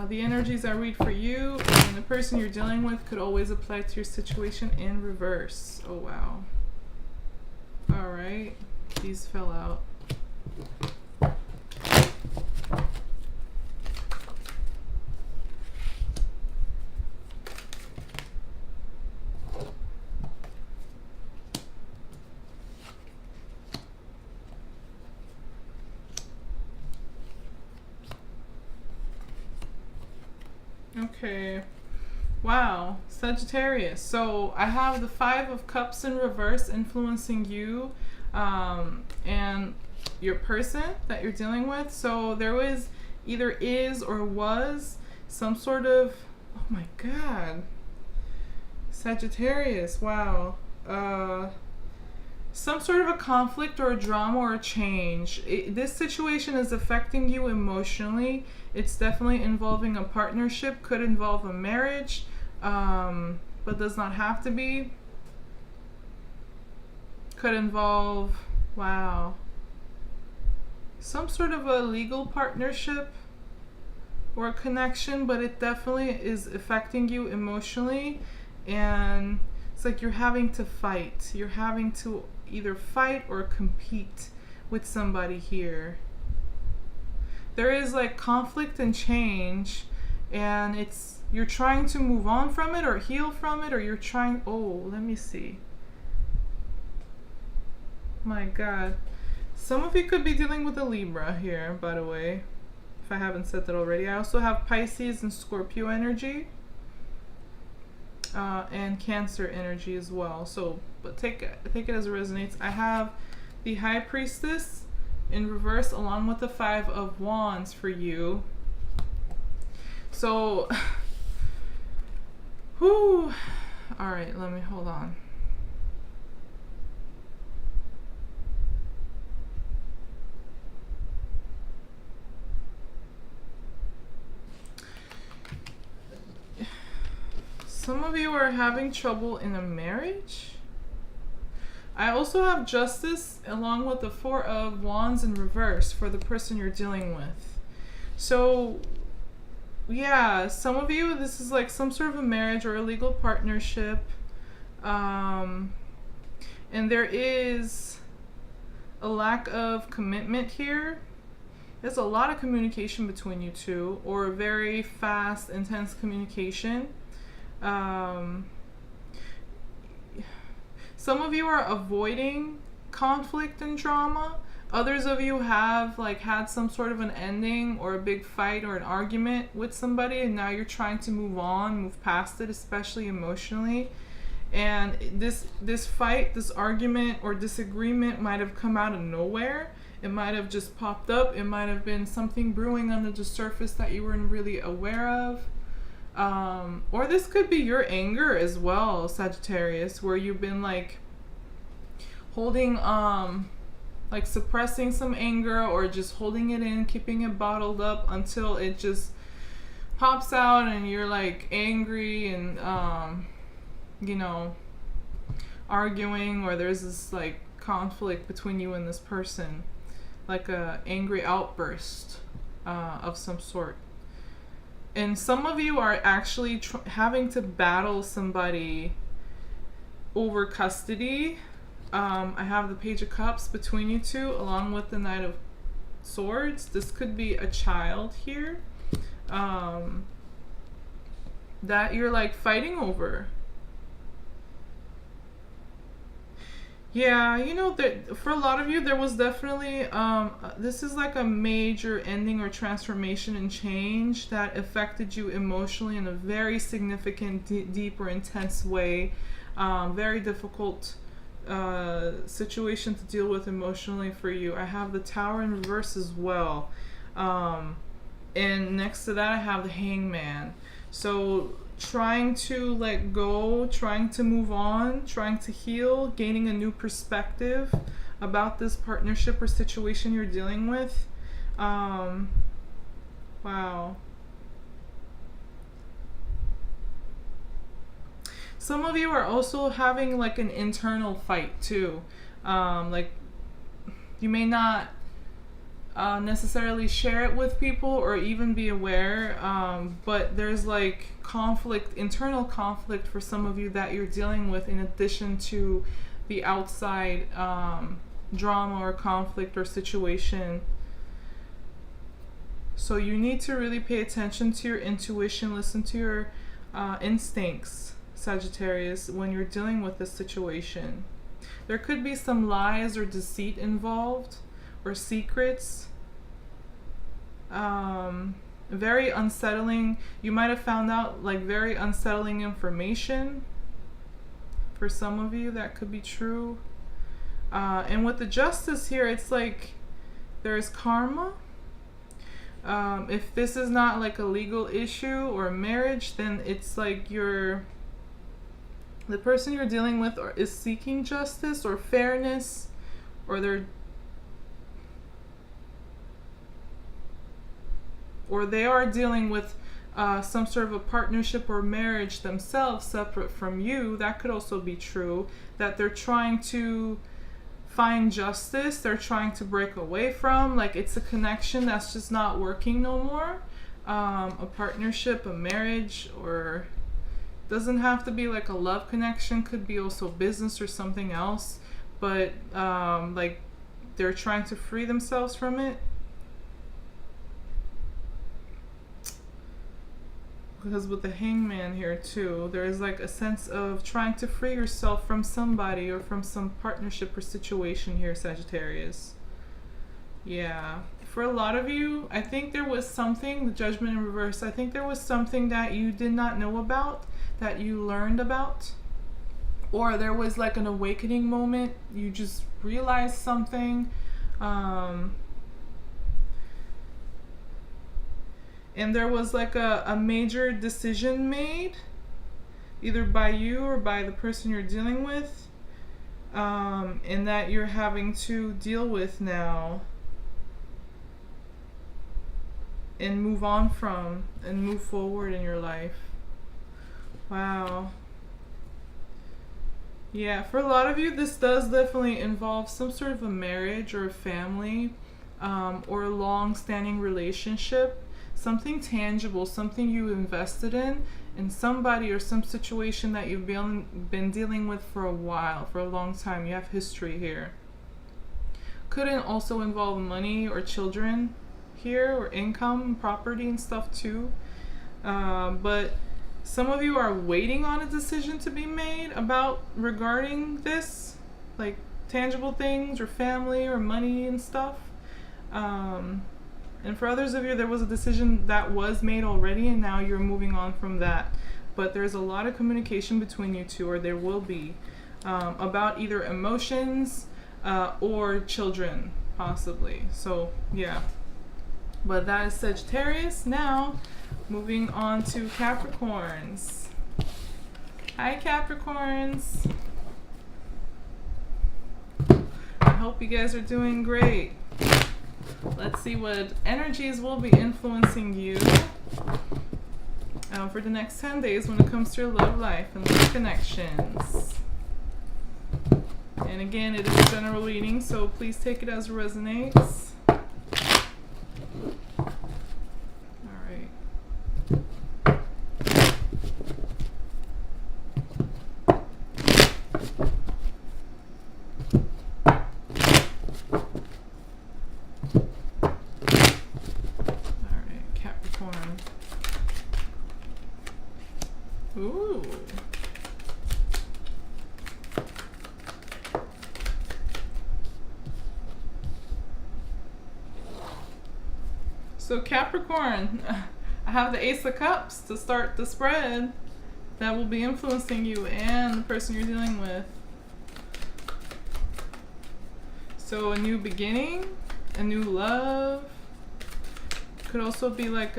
The energies I read for you and the person you're dealing with could always apply to your situation in reverse. Oh wow. All right, these fell out. Okay, wow, Sagittarius. So I have the Five of Cups in reverse influencing you and your person that you're dealing with. So there was either is or was some sort of, oh my God, Sagittarius, wow. Some sort of a conflict or a drama or a change. This situation is affecting you emotionally. It's definitely involving a partnership, could involve a marriage, but does not have to be. Could involve, wow, some sort of a legal partnership or a connection, but it definitely is affecting you emotionally. And it's like you're having to fight. You're having to either fight or compete with somebody here. There is like conflict and change, and it's you're trying to move on from it or heal from it, or you're trying, oh, let me see. My God. Some of you could be dealing with a Libra here, by the way, if I haven't said that already. I also have Pisces and Scorpio energy. And Cancer energy as well. So, but take it as it resonates. I have the High Priestess in reverse, along with the 5 of Wands for you. So, whew. All right, let me hold on. Some of you are having trouble in a marriage. I also have Justice along with the 4 of Wands in reverse for the person you're dealing with. So, yeah, some of you, this is like some sort of a marriage or a legal partnership. And there is a lack of commitment here. There's a lot of communication between you two, or very fast, intense communication. Some of you are avoiding conflict and drama. Others of you have like had some sort of an ending or a big fight or an argument with somebody, and now you're trying to move on, move past it, especially emotionally. And this fight, this argument or disagreement might have come out of nowhere. It might have just popped up. It might have been something brewing under the surface that you weren't really aware of. Or this could be your anger as well, Sagittarius, where you've been like holding, like suppressing some anger, or just holding it in, keeping it bottled up until it just pops out and you're like angry and, you know, arguing, or there's this like conflict between you and this person, like a angry outburst of some sort. And some of you are actually having to battle somebody over custody. I have the Page of Cups between you two, along with the Knight of Swords. This could be a child here that you're like fighting over. Yeah, you know, that for a lot of you, there was definitely, this is like a major ending or transformation and change that affected you emotionally in a very significant, deep or intense way. Very difficult situation to deal with emotionally for you. I have the Tower in reverse as well. And next to that, I have the Hangman. So trying to let go, trying to move on, trying to heal, gaining a new perspective about this partnership or situation you're dealing with. Wow. Some of you are also having like an internal fight too. Like you may not necessarily share it with people or even be aware, but there's like conflict, internal conflict for some of you that you're dealing with, in addition to the outside drama or conflict or situation. So you need to really pay attention to your intuition, listen to your instincts, Sagittarius, when you're dealing with this situation. There could be some lies or deceit involved, or secrets. Very unsettling. You might have found out like very unsettling information. For some of you, that could be true. And with the Justice here, it's like there's karma. If this is not like a legal issue or marriage, then it's like the person you're dealing with is seeking justice or fairness, or they are dealing with some sort of a partnership or marriage themselves separate from you. That could also be true, that they're trying to find justice, they're trying to break away from, like it's a connection that's just not working no more. A partnership, a marriage, or doesn't have to be like a love connection, could be also business or something else, but like they're trying to free themselves from it. Because with the Hangman here too, there is like a sense of trying to free yourself from somebody or from some partnership or situation here, Sagittarius. Yeah. For a lot of you, I think there was something, the Judgment in reverse, I think there was something that you did not know about, that you learned about. Or there was like an awakening moment. You just realized something. Um, and there was like a major decision made, either by you or by the person you're dealing with, and that you're having to deal with now and move on from and move forward in your life. Wow. Yeah, for a lot of you, this does definitely involve some sort of a marriage or a family, or a long-standing relationship, something tangible, something you invested in somebody or some situation that you've been dealing with for a while, for a long time. You have history here. Couldn't also involve money or children here, or income, property and stuff too. But some of you are waiting on a decision to be made regarding this, like tangible things or family or money and stuff. And for others of you, there was a decision that was made already and now you're moving on from that. But there's a lot of communication between you two, or there will be, about either emotions or children, possibly. So, yeah. But that is Sagittarius. Now, moving on to Capricorns. Hi, Capricorns. I hope you guys are doing great. Let's see what energies will be influencing you for the next 10 days when it comes to your love life and love connections. And again, it is a general reading, so please take it as it resonates. Ooh. So Capricorn, I have the Ace of Cups to start the spread that will be influencing you and the person you're dealing with. So a new beginning, a new love. Could also be like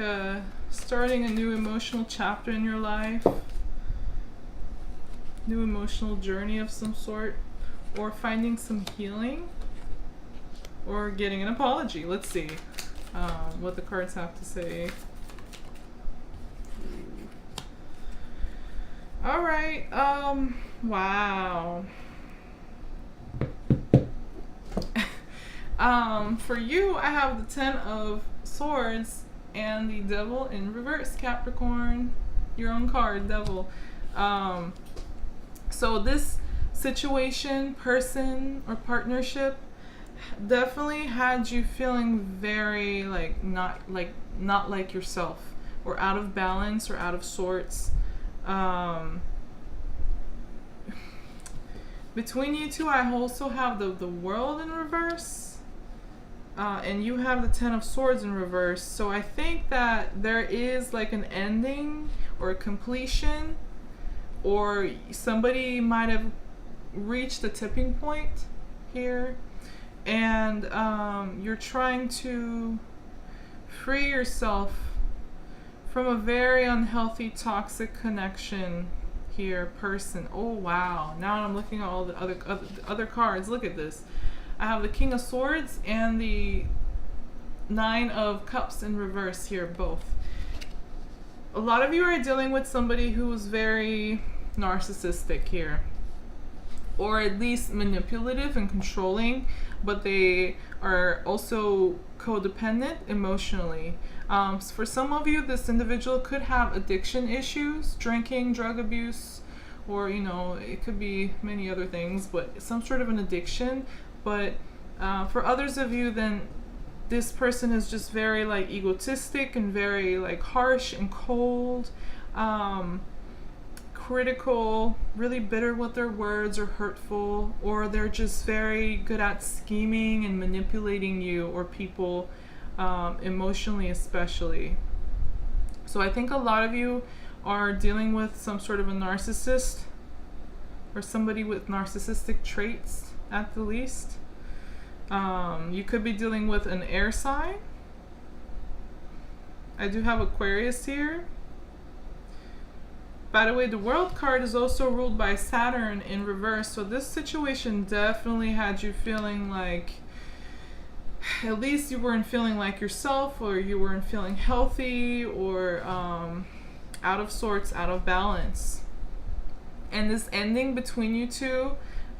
starting a new emotional chapter in your life. New emotional journey of some sort, or finding some healing, or getting an apology. Let's see what the cards have to say. All right. Wow. For you, I have the 10 of Swords and the Devil in reverse, Capricorn. Your own card, Devil. So this situation, person, or partnership definitely had you feeling very not like yourself, or out of balance, or out of sorts. Between you two, I also have the World in reverse, and you have the 10 of Swords in reverse. So I think that there is like an ending or a completion, or somebody might have reached a tipping point here, and you're trying to free yourself from a very unhealthy, toxic connection here, person. Oh wow, now I'm looking at all the other cards. Look at this. I have the King of Swords and the 9 of Cups in reverse here, both. A lot of you are dealing with somebody who's very narcissistic here, or at least manipulative and controlling, but they are also codependent emotionally. For some of you, this individual could have addiction issues, drinking, drug abuse, or it could be many other things, but some sort of an addiction. But for others of you, then this person is just very egotistic and very harsh and cold, critical, really bitter with their words, or hurtful, or they're just very good at scheming and manipulating you or people, emotionally especially. So I think a lot of you are dealing with some sort of a narcissist, or somebody with narcissistic traits at the least. You could be dealing with an air sign. I do have Aquarius here. By the way, the World card is also ruled by Saturn in reverse. So this situation definitely had you feeling like, at least you weren't feeling like yourself, or you weren't feeling healthy, or out of sorts, out of balance. And this ending between you two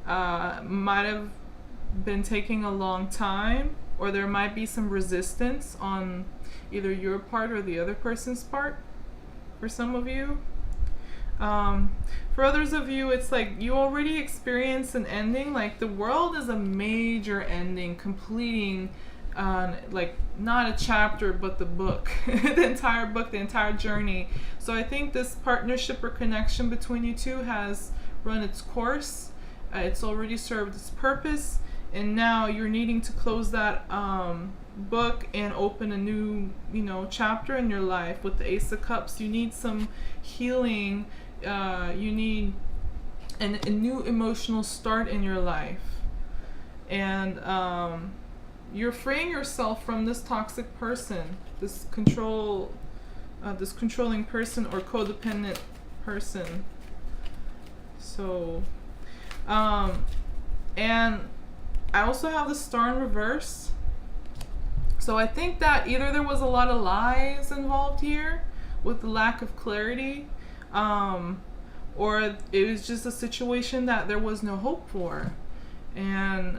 might have been taking a long time, or there might be some resistance on either your part or the other person's part for some of you. For others of you, it's like you already experienced an ending. Like the World is a major ending, completing like not a chapter but the book, the entire book, the entire journey. So I think this partnership or connection between you two has run its course. It's already served its purpose, and now you're needing to close that book and open a new, chapter in your life. With the Ace of Cups, you need some healing. You need a new emotional start in your life, and you're freeing yourself from this toxic person, this controlling person or codependent person. So, and I also have the Star in reverse. So I think that either there was a lot of lies involved here with the lack of clarity, or it was just a situation that there was no hope for, and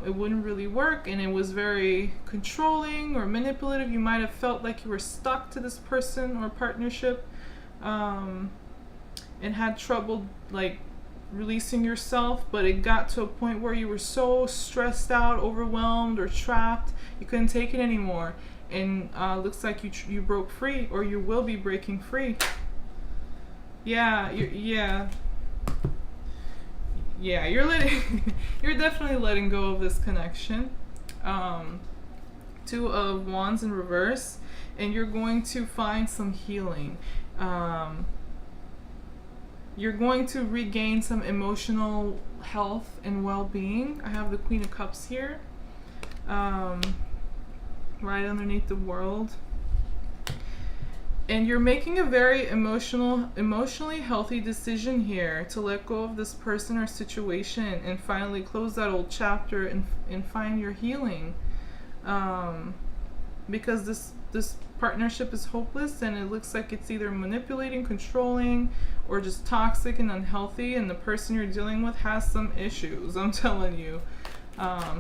it wouldn't really work, and it was very controlling or manipulative. You might have felt like you were stuck to this person or partnership, and had trouble like releasing yourself, but it got to a point where you were so stressed out, overwhelmed, or trapped, you couldn't take it anymore, and looks like you broke free, or you will be breaking free. Yeah, you're definitely letting go of this connection. Two of Wands in reverse, and you're going to find some healing. You're going to regain some emotional health and well-being. I have the Queen of Cups here, right underneath the World. And you're making a very emotionally healthy decision here to let go of this person or situation and finally close that old chapter and find your healing. Because this partnership is hopeless, and it looks like it's either manipulating, controlling, or just toxic and unhealthy, and the person you're dealing with has some issues, I'm telling you.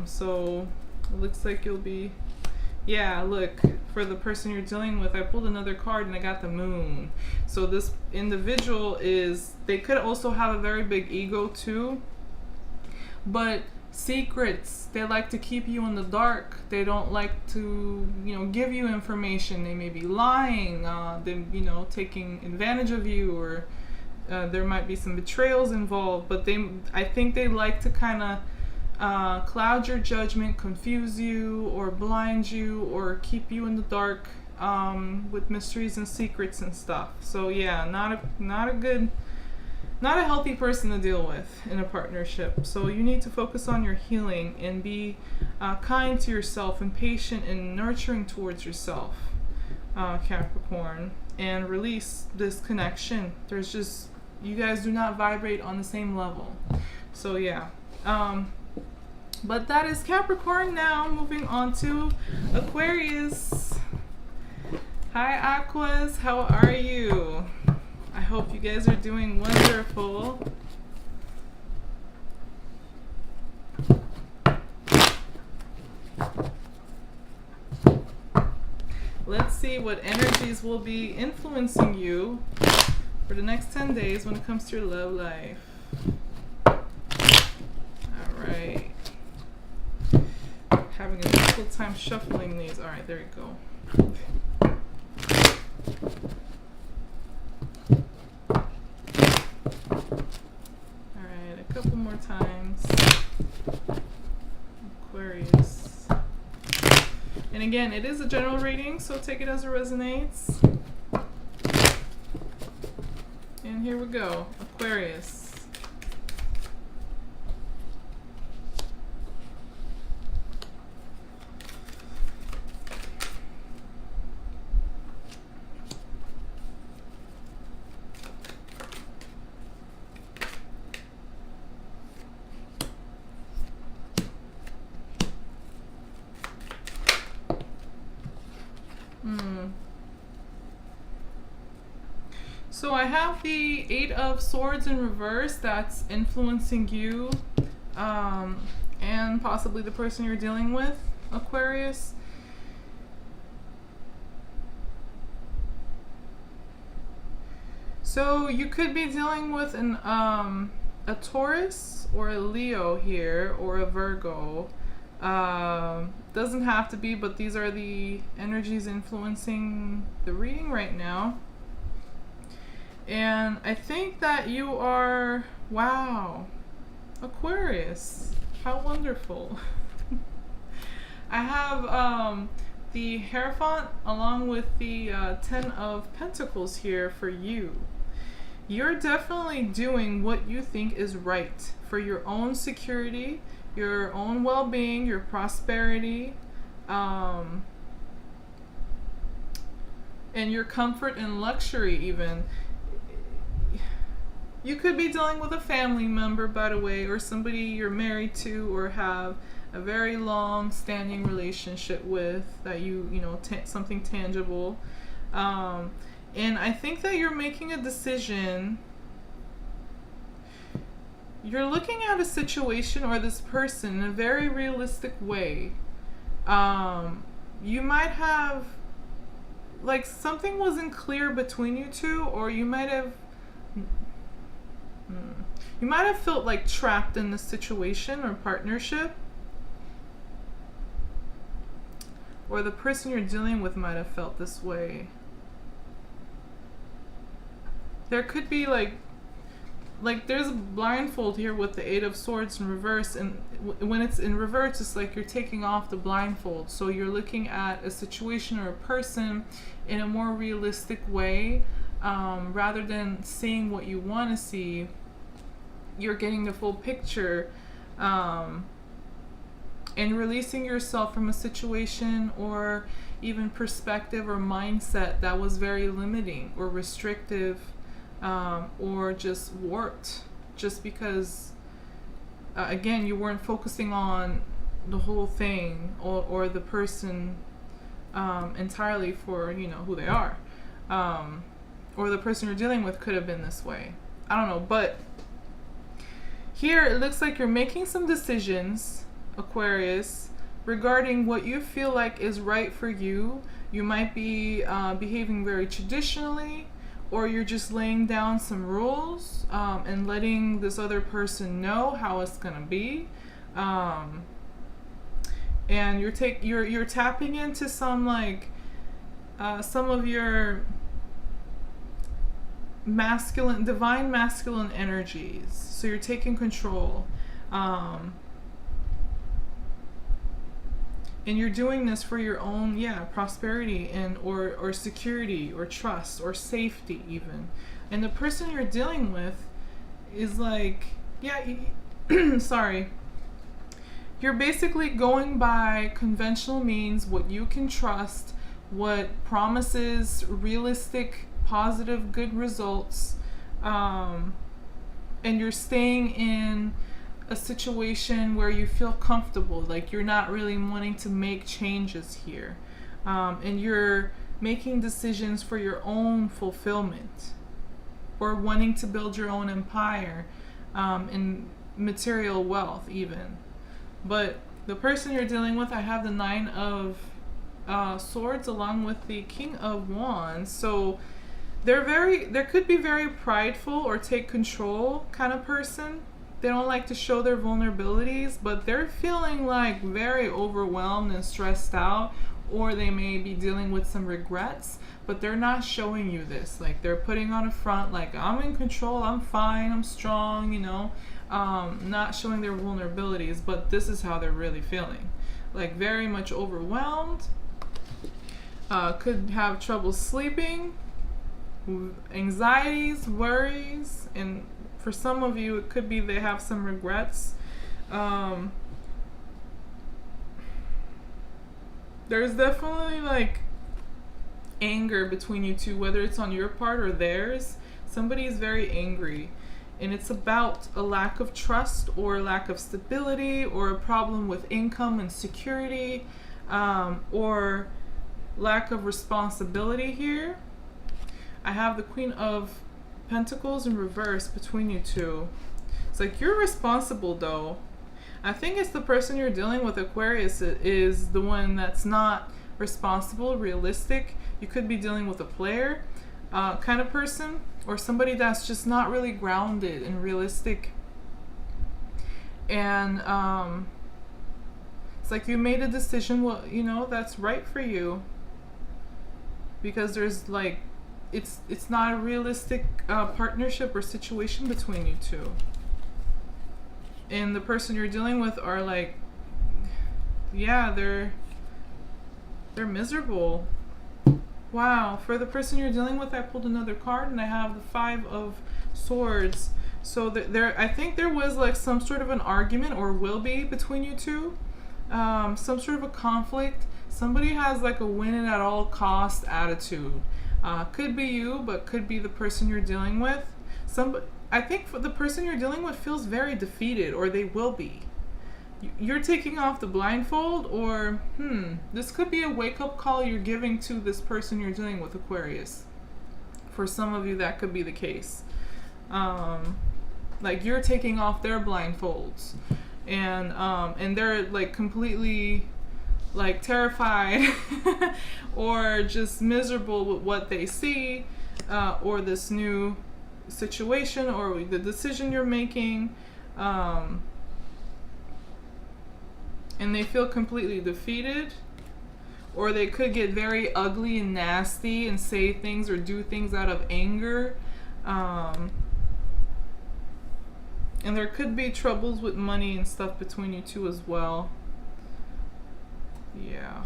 So it looks like you'll be, look, for the person you're dealing with, I pulled another card and I got the Moon. So this individual they could also have a very big ego too, but secrets, they like to keep you in the dark. They don't like to, give you information. They may be lying, taking advantage of you, or there might be some betrayals involved, but I think they like to kind of cloud your judgment, confuse you, or blind you, or keep you in the dark with mysteries and secrets and stuff. So yeah, not a healthy person to deal with in a partnership. So you need to focus on your healing and be kind to yourself and patient and nurturing towards yourself, Capricorn, and release this connection. You guys do not vibrate on the same level. So yeah. But that is Capricorn. Now moving on to Aquarius. Hi Aquas, how are you? I hope you guys are doing wonderful. Let's see what energies will be influencing you for the next 10 days when it comes to your love life. Alright. Having a difficult time shuffling these. Alright, there you go. Alright, a couple more times. Aquarius. And again, it is a general reading, so take it as it resonates. And here we go, Aquarius. So I have the Eight of Swords in reverse that's influencing you, and possibly the person you're dealing with, Aquarius. So you could be dealing with a Taurus or a Leo here, or a Virgo. Doesn't have to be, but these are the energies influencing the reading right now. And I think that you are, wow, Aquarius. How wonderful. I have the Hierophant along with the Ten of Pentacles here for you. You're definitely doing what you think is right for your own security, your own well-being, your prosperity, and your comfort and luxury even. You could be dealing with a family member, by the way, or somebody you're married to or have a very long standing relationship with, that you know, something tangible. And I think that you're making a decision. You're looking at a situation or this person in a very realistic way. You might have, like, something wasn't clear between you two, or you might have felt like trapped in this situation or partnership. Or the person you're dealing with might have felt this way. There could be like there's a blindfold here with the Eight of Swords in reverse, and when it's in reverse, it's like you're taking off the blindfold. So you're looking at a situation or a person in a more realistic way, rather than seeing what you want to see. You're getting the full picture, and releasing yourself from a situation or even perspective or mindset that was very limiting or restrictive, or just warped, just because again, you weren't focusing on the whole thing or the person entirely for, you know, who they are, or the person you're dealing with could have been this way. I don't know, but here it looks like you're making some decisions, Aquarius, regarding what you feel like is right for you. You might be behaving very traditionally, or you're just laying down some rules, and letting this other person know how it's gonna be, and you're tapping into some, like, some of your divine masculine energies. So you're taking control, and you're doing this for your own, prosperity and or security or trust or safety even. And the person you're dealing with is like, sorry. You're basically going by conventional means, what you can trust, what promises realistic, positive, good results, and you're staying in a situation where you feel comfortable, like you're not really wanting to make changes here, and you're making decisions for your own fulfillment, or wanting to build your own empire, in material wealth even. But the person you're dealing with, I have the Nine of Swords along with the King of Wands. So there could be very prideful or take control kind of person. They don't like to show their vulnerabilities, but they're feeling like very overwhelmed and stressed out, or they may be dealing with some regrets, but they're not showing you this. Like, they're putting on a front like, I'm in control, I'm fine, I'm strong, you know, not showing their vulnerabilities, but this is how they're really feeling. Like, very much overwhelmed, could have trouble sleeping, anxieties, worries, and for some of you, it could be they have some regrets. There's definitely like anger between you two, whether it's on your part or theirs. Somebody is very angry, and it's about a lack of trust or lack of stability, or a problem with income and security, or lack of responsibility here. I have the Queen of Pentacles in reverse between you two. It's like you're responsible though. I think it's the person you're dealing with, Aquarius, is the one that's not responsible, realistic. You could be dealing with a player kind of person, or somebody that's just not really grounded and realistic. And it's like you made a decision, well, you know, that's right for you. Because there's like, it's not a realistic partnership or situation between you two. And the person you're dealing with are like, yeah, they're miserable. Wow. For the person you're dealing with, I pulled another card and I have the 5 of Swords. So I think there was like some sort of an argument, or will be, between you two. Some sort of a conflict. Somebody has like a win it at all cost attitude. Could be you, but could be the person you're dealing with. I think for the person you're dealing with feels very defeated, or they will be. You're taking off the blindfold, or this could be a wake-up call you're giving to this person you're dealing with, Aquarius. For some of you, that could be the case. Like you're taking off their blindfolds, and they're like completely like terrified or just miserable with what they see, or this new situation, or the decision you're making, and they feel completely defeated, or they could get very ugly and nasty and say things or do things out of anger, and there could be troubles with money and stuff between you two as well. Yeah.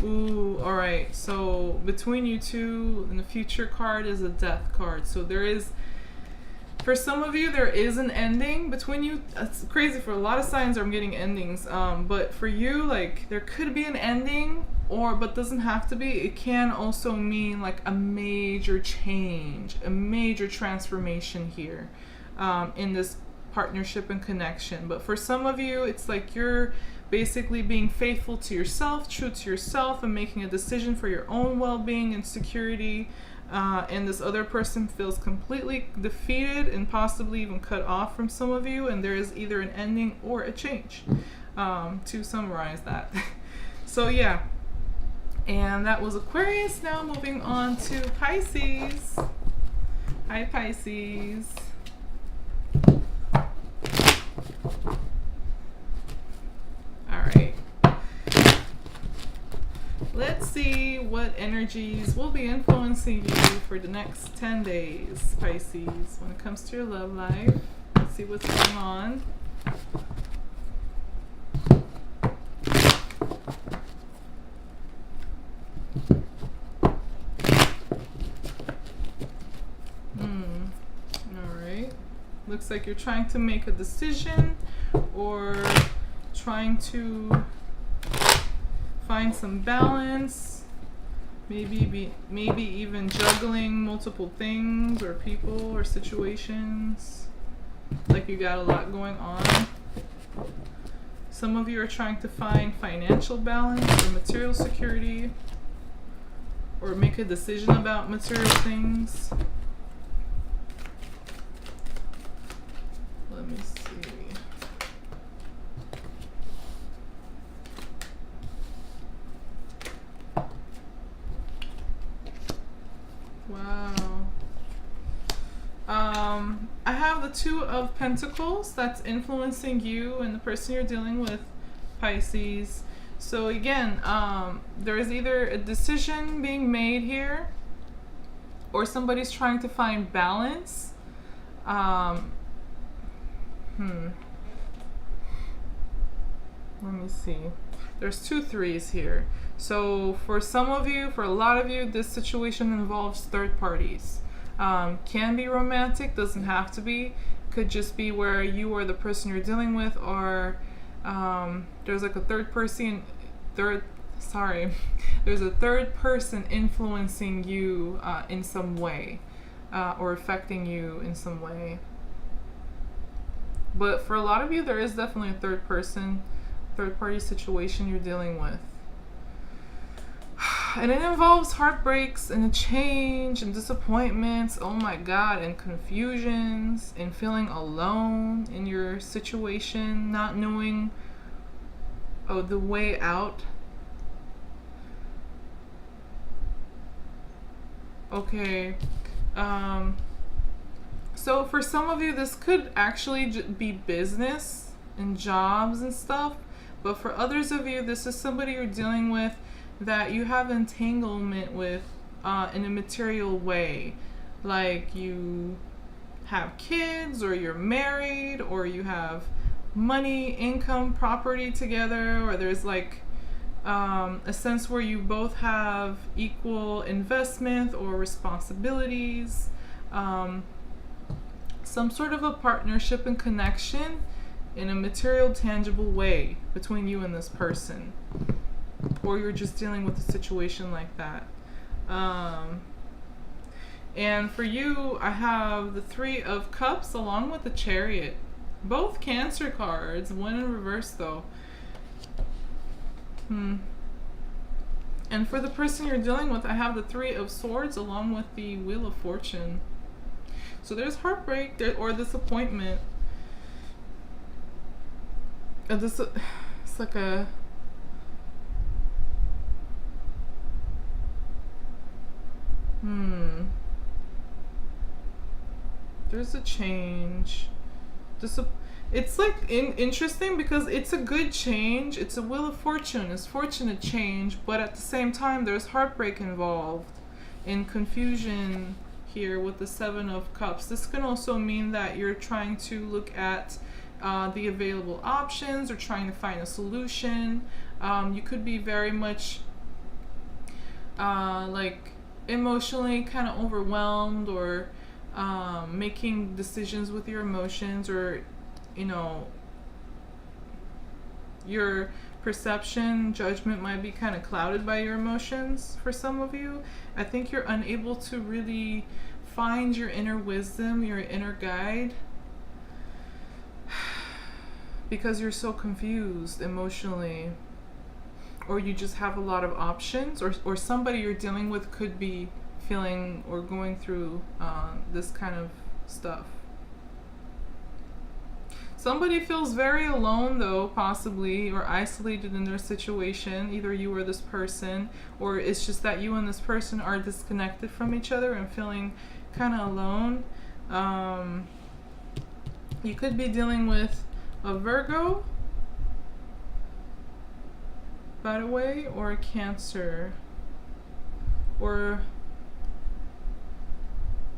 Ooh, alright. So between you two, and the future card is a Death card. So there is, for some of you, there is an ending between you. That's crazy. For a lot of signs, I'm getting endings. But for you, like, there could be an ending, but doesn't have to be. It can also mean like a major change, a major transformation here, in this partnership and connection. But for some of you, it's like you're basically being faithful to yourself, true to yourself, and making a decision for your own well-being and security. And this other person feels completely defeated and possibly even cut off from some of you, and there is either an ending or a change, to summarize that. So yeah, and that was Aquarius. Now moving on to Pisces. Hi, Pisces. Alright, let's see what energies will be influencing you for the next 10 days, Pisces, when it comes to your love life. Let's see what's going on. Alright, looks like you're trying to make a decision, or trying to find some balance, maybe even juggling multiple things or people or situations, like you got a lot going on. Some of you are trying to find financial balance or material security, or make a decision about material things. Let me see. Wow. I have the 2 of Pentacles that's influencing you and the person you're dealing with, Pisces. So again, there is either a decision being made here, or somebody's trying to find balance. Let me see. There's 2 3s here. So for some of you, for a lot of you, this situation involves third parties. Can be romantic, doesn't have to be. Could just be where you or the person you're dealing with are, there's like a there's a third person influencing you in some way, or affecting you in some way. But for a lot of you, there is definitely a third party situation you're dealing with. And it involves heartbreaks and a change and disappointments, oh my god, and confusions and feeling alone in your situation, not knowing the way out. Okay. So for some of you, this could actually be business and jobs and stuff. But for others of you, this is somebody you're dealing with that you have entanglement with in a material way. Like you have kids, or you're married, or you have money, income, property together, or there's like a sense where you both have equal investment or responsibilities. Some sort of a partnership and connection in a material, tangible way between you and this person. Or you're just dealing with a situation like that. And for you, I have the Three of Cups along with the Chariot. Both Cancer cards, one in reverse though. And for the person you're dealing with, I have the Three of Swords along with the Wheel of Fortune. So there's heartbreak or disappointment. It's like a... There's a change. It's like interesting because it's a good change. It's a Wheel of Fortune. It's fortunate change, but at the same time, there's heartbreak involved and confusion here with the Seven of Cups. This can also mean that you're trying to look at the available options or trying to find a solution. You could be very much like emotionally kind of overwhelmed, or making decisions with your emotions, or your perception, judgment might be kind of clouded by your emotions for some of you. I think you're unable to really find your inner wisdom, your inner guide, because you're so confused emotionally. Or you just have a lot of options, or somebody you're dealing with could be feeling or going through this kind of stuff. Somebody feels very alone though, possibly, or isolated in their situation, either you or this person, or it's just that you and this person are disconnected from each other and feeling kind of alone. You could be dealing with a Virgo, by the way, or a Cancer, or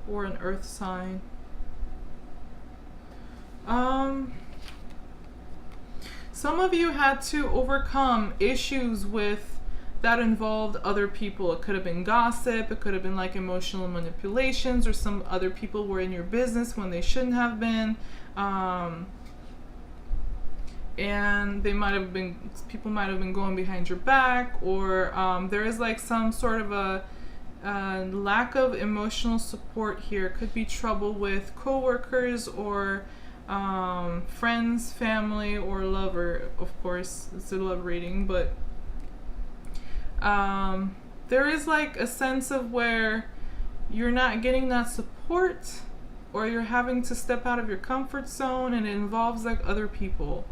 an earth sign. Some of you had to overcome issues with that involved other people. It could have been gossip, it could have been like emotional manipulations, or some other people were in your business when they shouldn't have been. And people might have been going behind your back, or there is like some sort of a lack of emotional support here. Could be trouble with coworkers, or friends, family, or lover. Of course, it's a love reading, but there is like a sense of where you're not getting that support, or you're having to step out of your comfort zone, and it involves like other people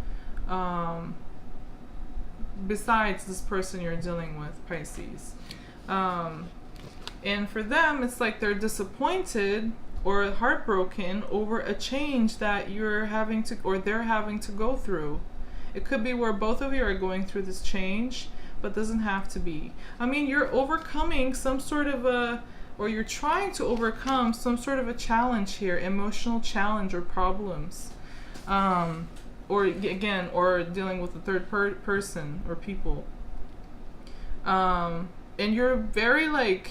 besides this person you're dealing with, Pisces. And for them, it's like they're disappointed or heartbroken over a change that you're having to, or they're having to go through. It could be where both of you are going through this change, but doesn't have to be. I mean, you're overcoming some sort of or you're trying to overcome some sort of a challenge here, emotional challenge or problems. Or dealing with a third person or people. And you're very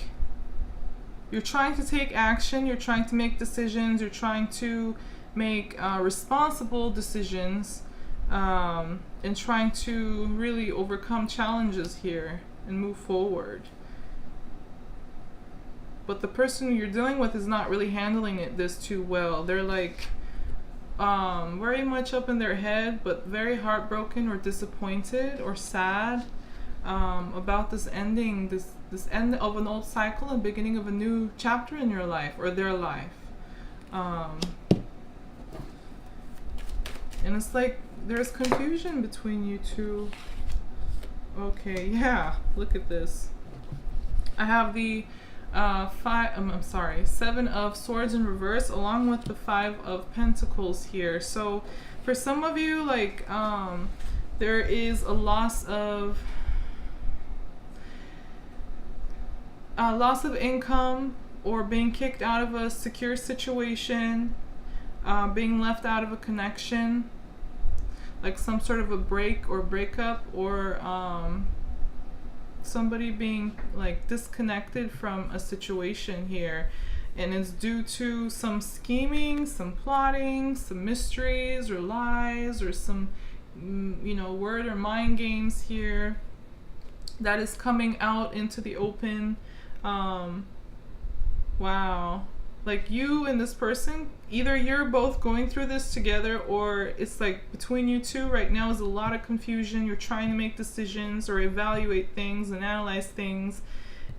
you're trying to take action, you're trying to make decisions, you're trying to make responsible decisions, and trying to really overcome challenges here and move forward. But the person you're dealing with is not really handling this too well. They're very much up in their head, but very heartbroken or disappointed or sad about this ending, this end of an old cycle and beginning of a new chapter in your life or their life. And it's like there's confusion between you two. Okay, yeah, look at this. I have the Seven of Swords in reverse along with the Five of Pentacles here. So for some of you, like, there is a loss of income, or being kicked out of a secure situation, being left out of a connection, like some sort of a break or breakup, or somebody being like disconnected from a situation here, and it's due to some scheming, some plotting, some mysteries or lies, or some word or mind games here that is coming out into the open. Wow. Like, you and this person, either you're both going through this together, or it's like between you two right now is a lot of confusion. You're trying to make decisions or evaluate things and analyze things,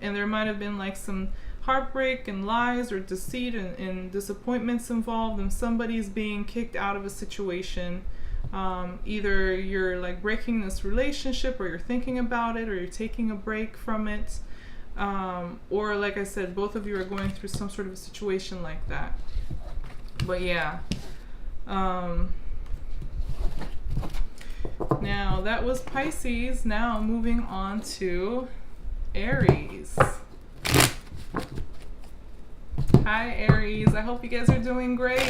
and there might have been like some heartbreak and lies or deceit and disappointments involved, and somebody's being kicked out of a situation. Either you're like breaking this relationship, or you're thinking about it, or you're taking a break from it. Or like I said, both of you are going through some sort of a situation like that. But yeah. Now that was Pisces. Now moving on to Aries. Hi Aries, I hope you guys are doing great.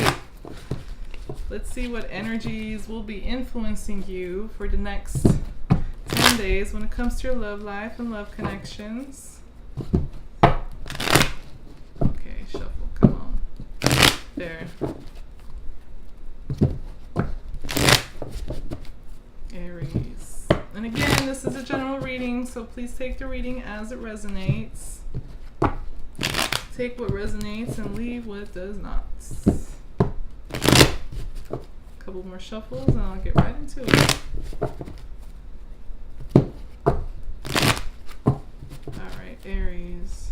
Let's see what energies will be influencing you for the next 10 days when it comes to your love life and love connections. Okay, shuffle, come on. There. Aries. And again, this is a general reading, so please take the reading as it resonates. Take what resonates and leave what does not. Couple more shuffles and I'll get right into it. Alright, Aries.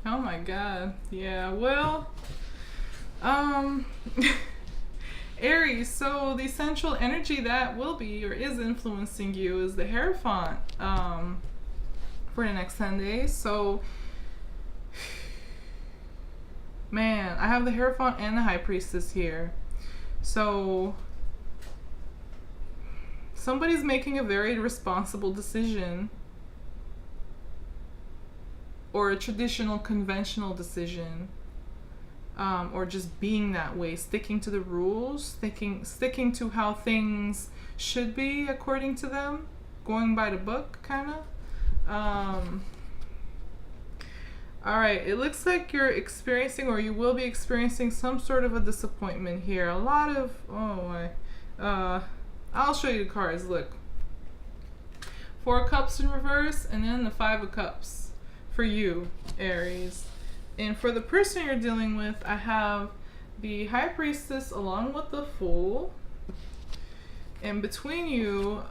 Oh my god. Yeah, well, Aries, so the central energy that will be or is influencing you is the Hierophant for the next 10 days. So, man, I have the Hierophant and the High Priestess here. So, somebody's making a very responsible decision, or a traditional, conventional decision, or just being that way, sticking to the rules, sticking to how things should be according to them, going by the book, kind of. All right, it looks like you're experiencing, or you will be experiencing, some sort of a disappointment here. A lot of, I'll show you the cards. Look, 4 of Cups in reverse, and then the 5 of Cups. For you, Aries. And for the person you're dealing with, I have the High Priestess along with the Fool. And between you,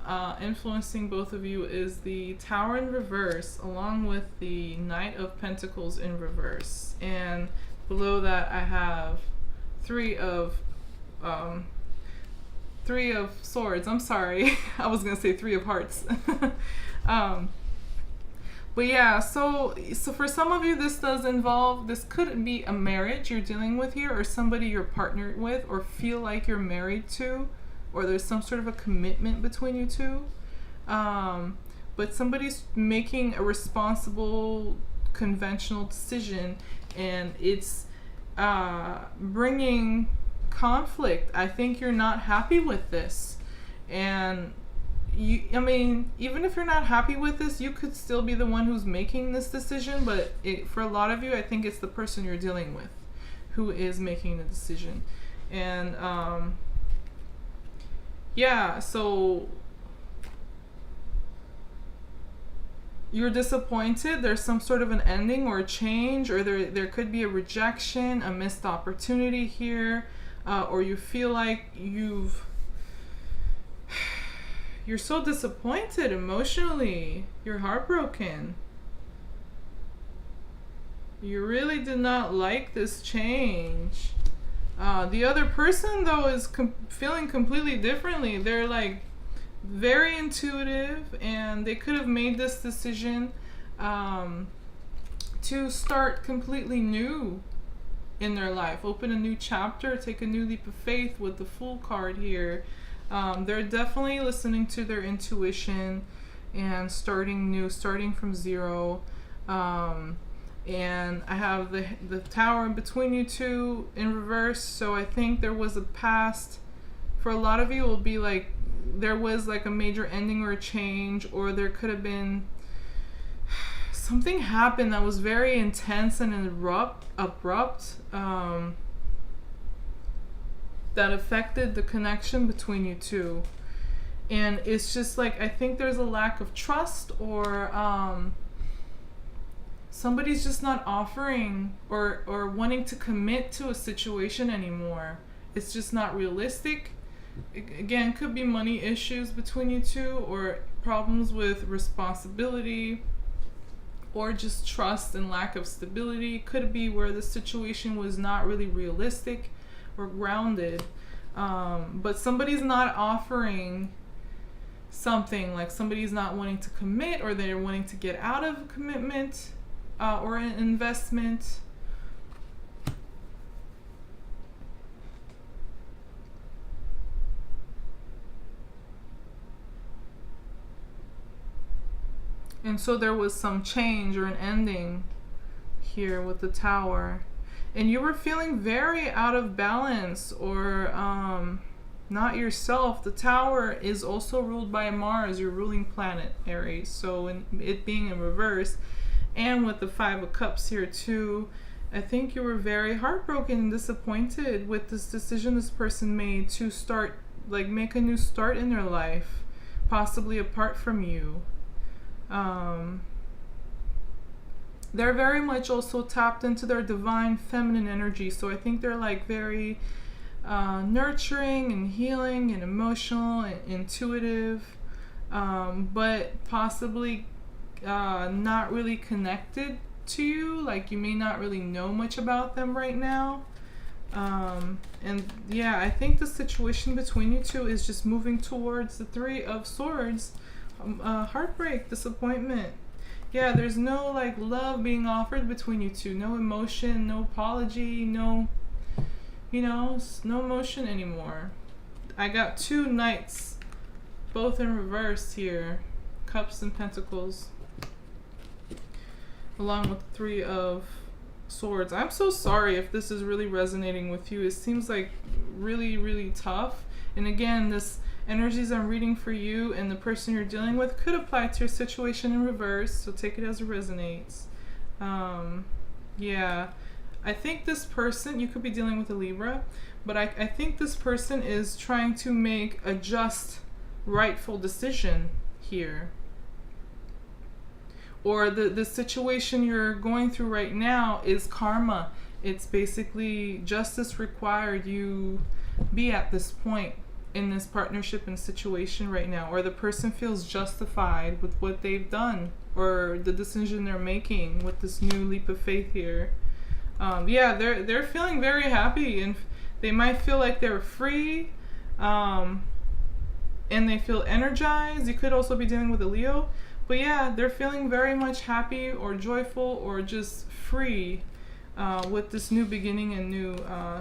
influencing both of you, is the Tower in reverse along with the Knight of Pentacles in reverse. And below that, I have 3 of Swords. I'm sorry. I was going to say 3 of Hearts. But yeah, so for some of you, this could be a marriage you're dealing with here, or somebody you're partnered with, or feel like you're married to, or there's some sort of a commitment between you two. But somebody's making a responsible, conventional decision, and it's bringing conflict. I think you're not happy with this. And I mean, even if you're not happy with this, you could still be the one who's making this decision. But for a lot of you, I think it's the person you're dealing with who is making the decision. And yeah, so you're disappointed. There's some sort of an ending or a change, or there could be a rejection, a missed opportunity here, or you feel like you're so disappointed emotionally. You're heartbroken. You really did not like this change. The other person, though, is feeling completely differently. They're like very intuitive, and they could have made this decision to start completely new in their life, open a new chapter, take a new leap of faith with the Fool card here. They're definitely listening to their intuition and starting new, starting from zero. And I have the Tower in between you two in reverse. So I think there was a past. For a lot of you, it will be like there was like a major ending or a change, or there could have been something happened that was very intense and abrupt. That affected the connection between you two. And it's just like, I think there's a lack of trust, or somebody's just not offering or wanting to commit to a situation anymore. It's just not realistic. Again, could be money issues between you two, or problems with responsibility, or just trust and lack of stability. Could be where the situation was not really realistic or grounded, but somebody's not offering something, like somebody's not wanting to commit, or they're wanting to get out of a commitment or an investment. And so there was some change or an ending here with the Tower. And you were feeling very out of balance, or not yourself. The Tower is also ruled by Mars, your ruling planet, Aries. So it being in reverse, and with the Five of Cups here too, I think you were very heartbroken and disappointed with this decision this person made to start, like make a new start in their life, possibly apart from you. They're very much also tapped into their divine feminine energy. So I think they're like very nurturing and healing and emotional and intuitive, but possibly not really connected to you. Like you may not really know much about them right now. And yeah, I think the situation between you two is just moving towards the Three of Swords. Heartbreak, disappointment. Yeah, there's no like love being offered between you two. No emotion, no apology, no emotion anymore. I got two Knights, both in reverse here. Cups and Pentacles, along with Three of Swords. I'm so sorry if this is really resonating with you. It seems like really, really tough. And again, this energies I'm reading for you and the person you're dealing with could apply to your situation in reverse, so take it as it resonates. Yeah, I think this person, you could be dealing with a Libra, but I think this person is trying to make a just, rightful decision here. Or the situation you're going through right now is karma. It's basically justice required you be at this point in this partnership and situation right now, or the person feels justified with what they've done or the decision they're making with this new leap of faith here. Yeah, they're feeling very happy, and they might feel like they're free, and they feel energized. You could also be dealing with a Leo, but yeah, they're feeling very much happy or joyful or just free with this new beginning and new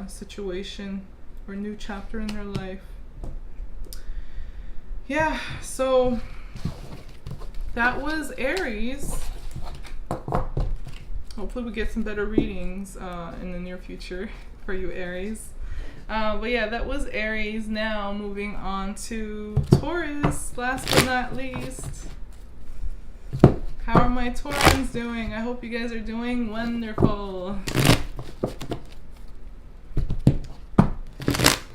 situation or new chapter in their life. Yeah, so that was Aries. Hopefully we get some better readings in the near future for you, Aries. But yeah, that was Aries. Now moving on to Taurus, last but not least. How are my Taurans doing? I hope you guys are doing wonderful.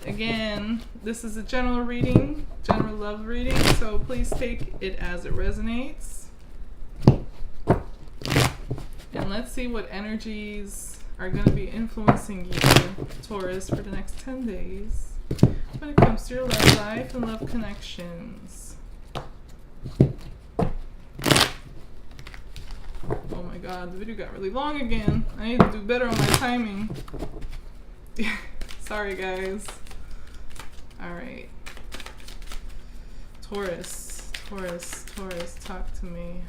Again, this is a general reading, general love reading, so please take it as it resonates. And let's see what energies are going to be influencing you, Taurus, for the next 10 days when it comes to your love life and love connections. Oh my god, the video got really long again. I need to do better on my timing. Sorry, guys. Alright. Taurus, Taurus, Taurus, talk to me.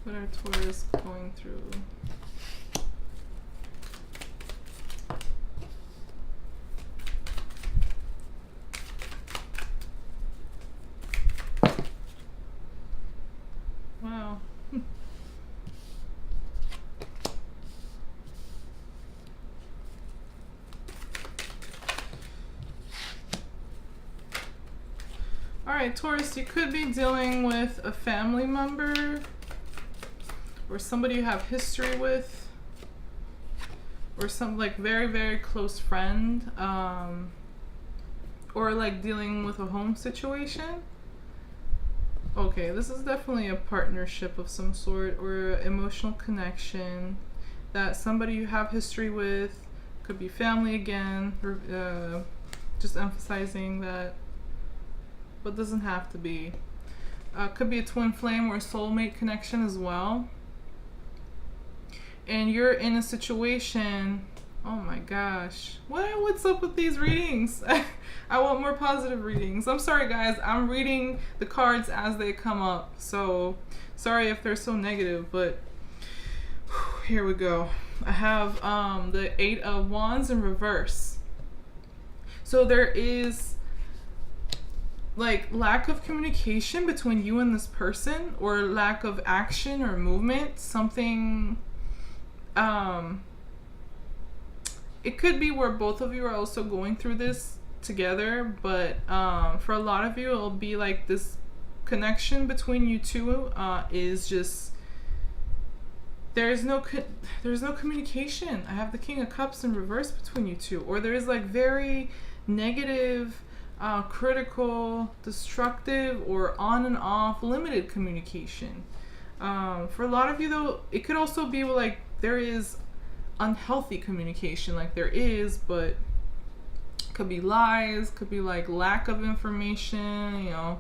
What are Taurus going through? Wow. Alright, Taurus, you could be dealing with a family member or somebody you have history with, or some like very, very close friend, or like dealing with a home situation. Okay, this is definitely a partnership of some sort or emotional connection that somebody you have history with, could be family again, or just emphasizing that, but doesn't have to be. Could be a twin flame or a soulmate connection as well. And you're in a situation, oh my gosh, what's up with these readings? I want more positive readings. I'm sorry, guys, I'm reading the cards as they come up, so sorry if they're so negative, but here we go. I have the 8 of Wands in reverse. So there is like lack of communication between you and this person, or lack of action or movement, something. It could be where both of you are also going through this together, but for a lot of you it'll be like this connection between you two is just there's no communication. I have the King of Cups in reverse between you two, or there's like very negative, critical, destructive, or on and off limited communication. For a lot of you though, it could also be like there is unhealthy communication, like there is, but could be lies, could be like lack of information, you know.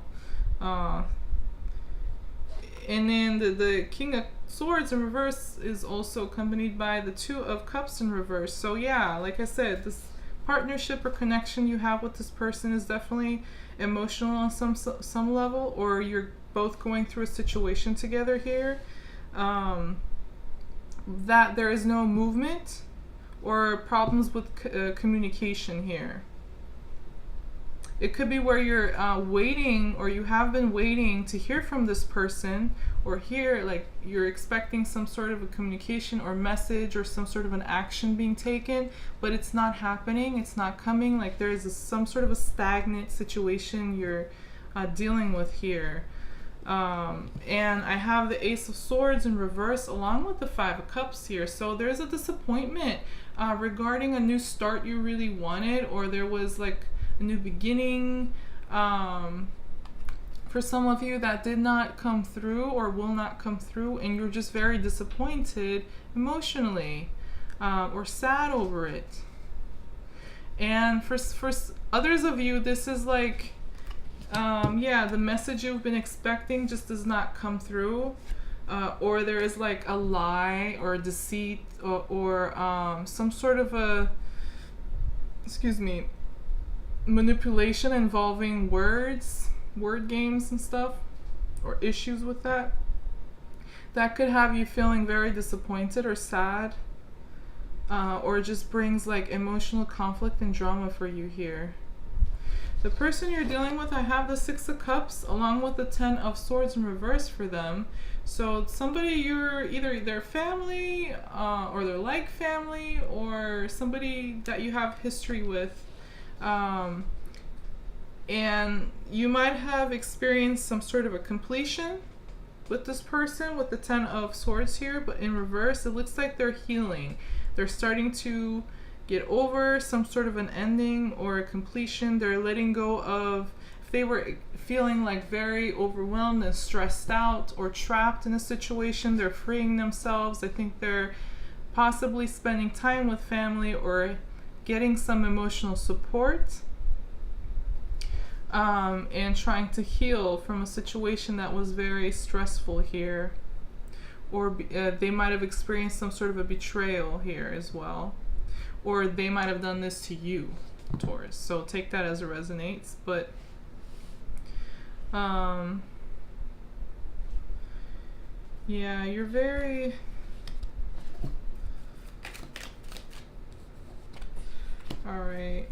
And then the King of Swords in reverse is also accompanied by the 2 of Cups in reverse. So yeah, like I said, this partnership or connection you have with this person is definitely emotional on some level, or you're both going through a situation together here. That there is no movement or problems with communication here. It could be where you're waiting, or you have been waiting to hear from this person, or hear like you're expecting some sort of a communication or message or some sort of an action being taken, but it's not happening, it's not coming. Like there is some sort of a stagnant situation you're dealing with here. And I have the Ace of Swords in reverse along with the 5 of Cups here. So there's a disappointment regarding a new start you really wanted, or there was like a new beginning for some of you that did not come through or will not come through, and you're just very disappointed emotionally or sad over it. And for others of you, this is like yeah, the message you've been expecting just does not come through, or there is like a lie or a deceit, or some sort of a, manipulation involving words, word games and stuff, or issues with that. That could have you feeling very disappointed or sad, or just brings like emotional conflict and drama for you here. The person you're dealing with, I have the Six of Cups along with the Ten of Swords in reverse for them. So somebody you're either their family or they're like family, or somebody that you have history with. And you might have experienced some sort of a completion with this person with the Ten of Swords here, but in reverse, it looks like they're healing. They're starting to get over some sort of an ending or a completion. They're letting go of, if they were feeling like very overwhelmed and stressed out or trapped in a situation, they're freeing themselves. I think they're possibly spending time with family or getting some emotional support. And trying to heal from a situation that was very stressful here. Or they might have experienced some sort of a betrayal here as well. Or they might have done this to you, Taurus. So take that as it resonates. But yeah, you're very... Alright.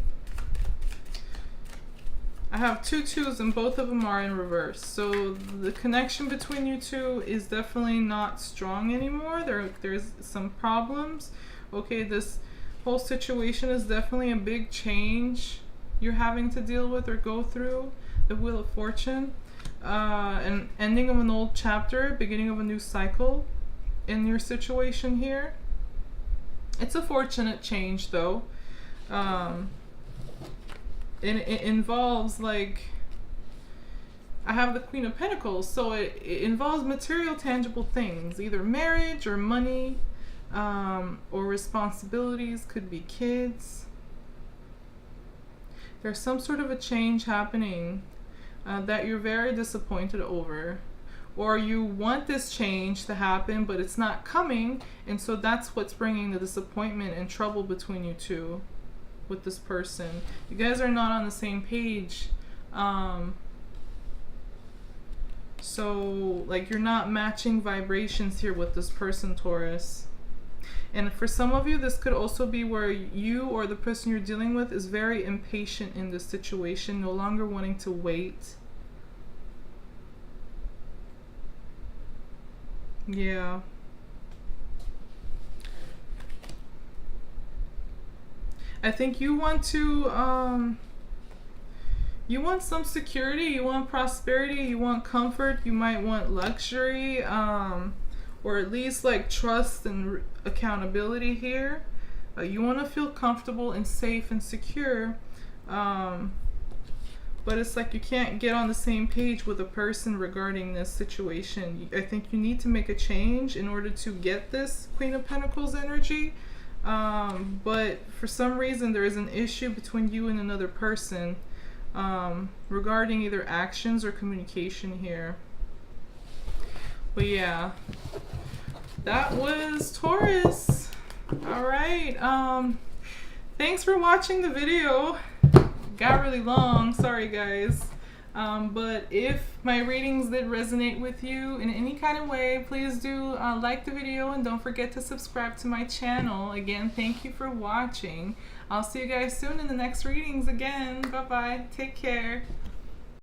I have two twos and both of them are in reverse. So the connection between you two is definitely not strong anymore. There's some problems. Okay, this whole situation is definitely a big change you're having to deal with or go through. The Wheel of Fortune. An ending of an old chapter, beginning of a new cycle in your situation here. It's a fortunate change though. It involves, like, I have the Queen of Pentacles, so it involves material, tangible things, either marriage or money, or responsibilities, could be kids. There's some sort of a change happening that you're very disappointed over, or you want this change to happen, but it's not coming, and so that's what's bringing the disappointment and trouble between you two. With this person, you guys are not on the same page, so like you're not matching vibrations here with this person, Taurus. And for some of you, this could also be where you or the person you're dealing with is very impatient in this situation, no longer wanting to wait. Yeah. I think you want to, you want some security, you want prosperity, you want comfort, you might want luxury, or at least like trust and accountability here. You want to feel comfortable and safe and secure, but it's like you can't get on the same page with a person regarding this situation. I think you need to make a change in order to get this Queen of Pentacles energy. But for some reason there is an issue between you and another person regarding either actions or communication here. But yeah, that was Taurus. Alright, thanks for watching the video. Got really long, sorry guys. But if my readings did resonate with you in any kind of way, please do like the video and don't forget to subscribe to my channel. Again, thank you for watching. I'll see you guys soon in the next readings again. Bye bye. Take care.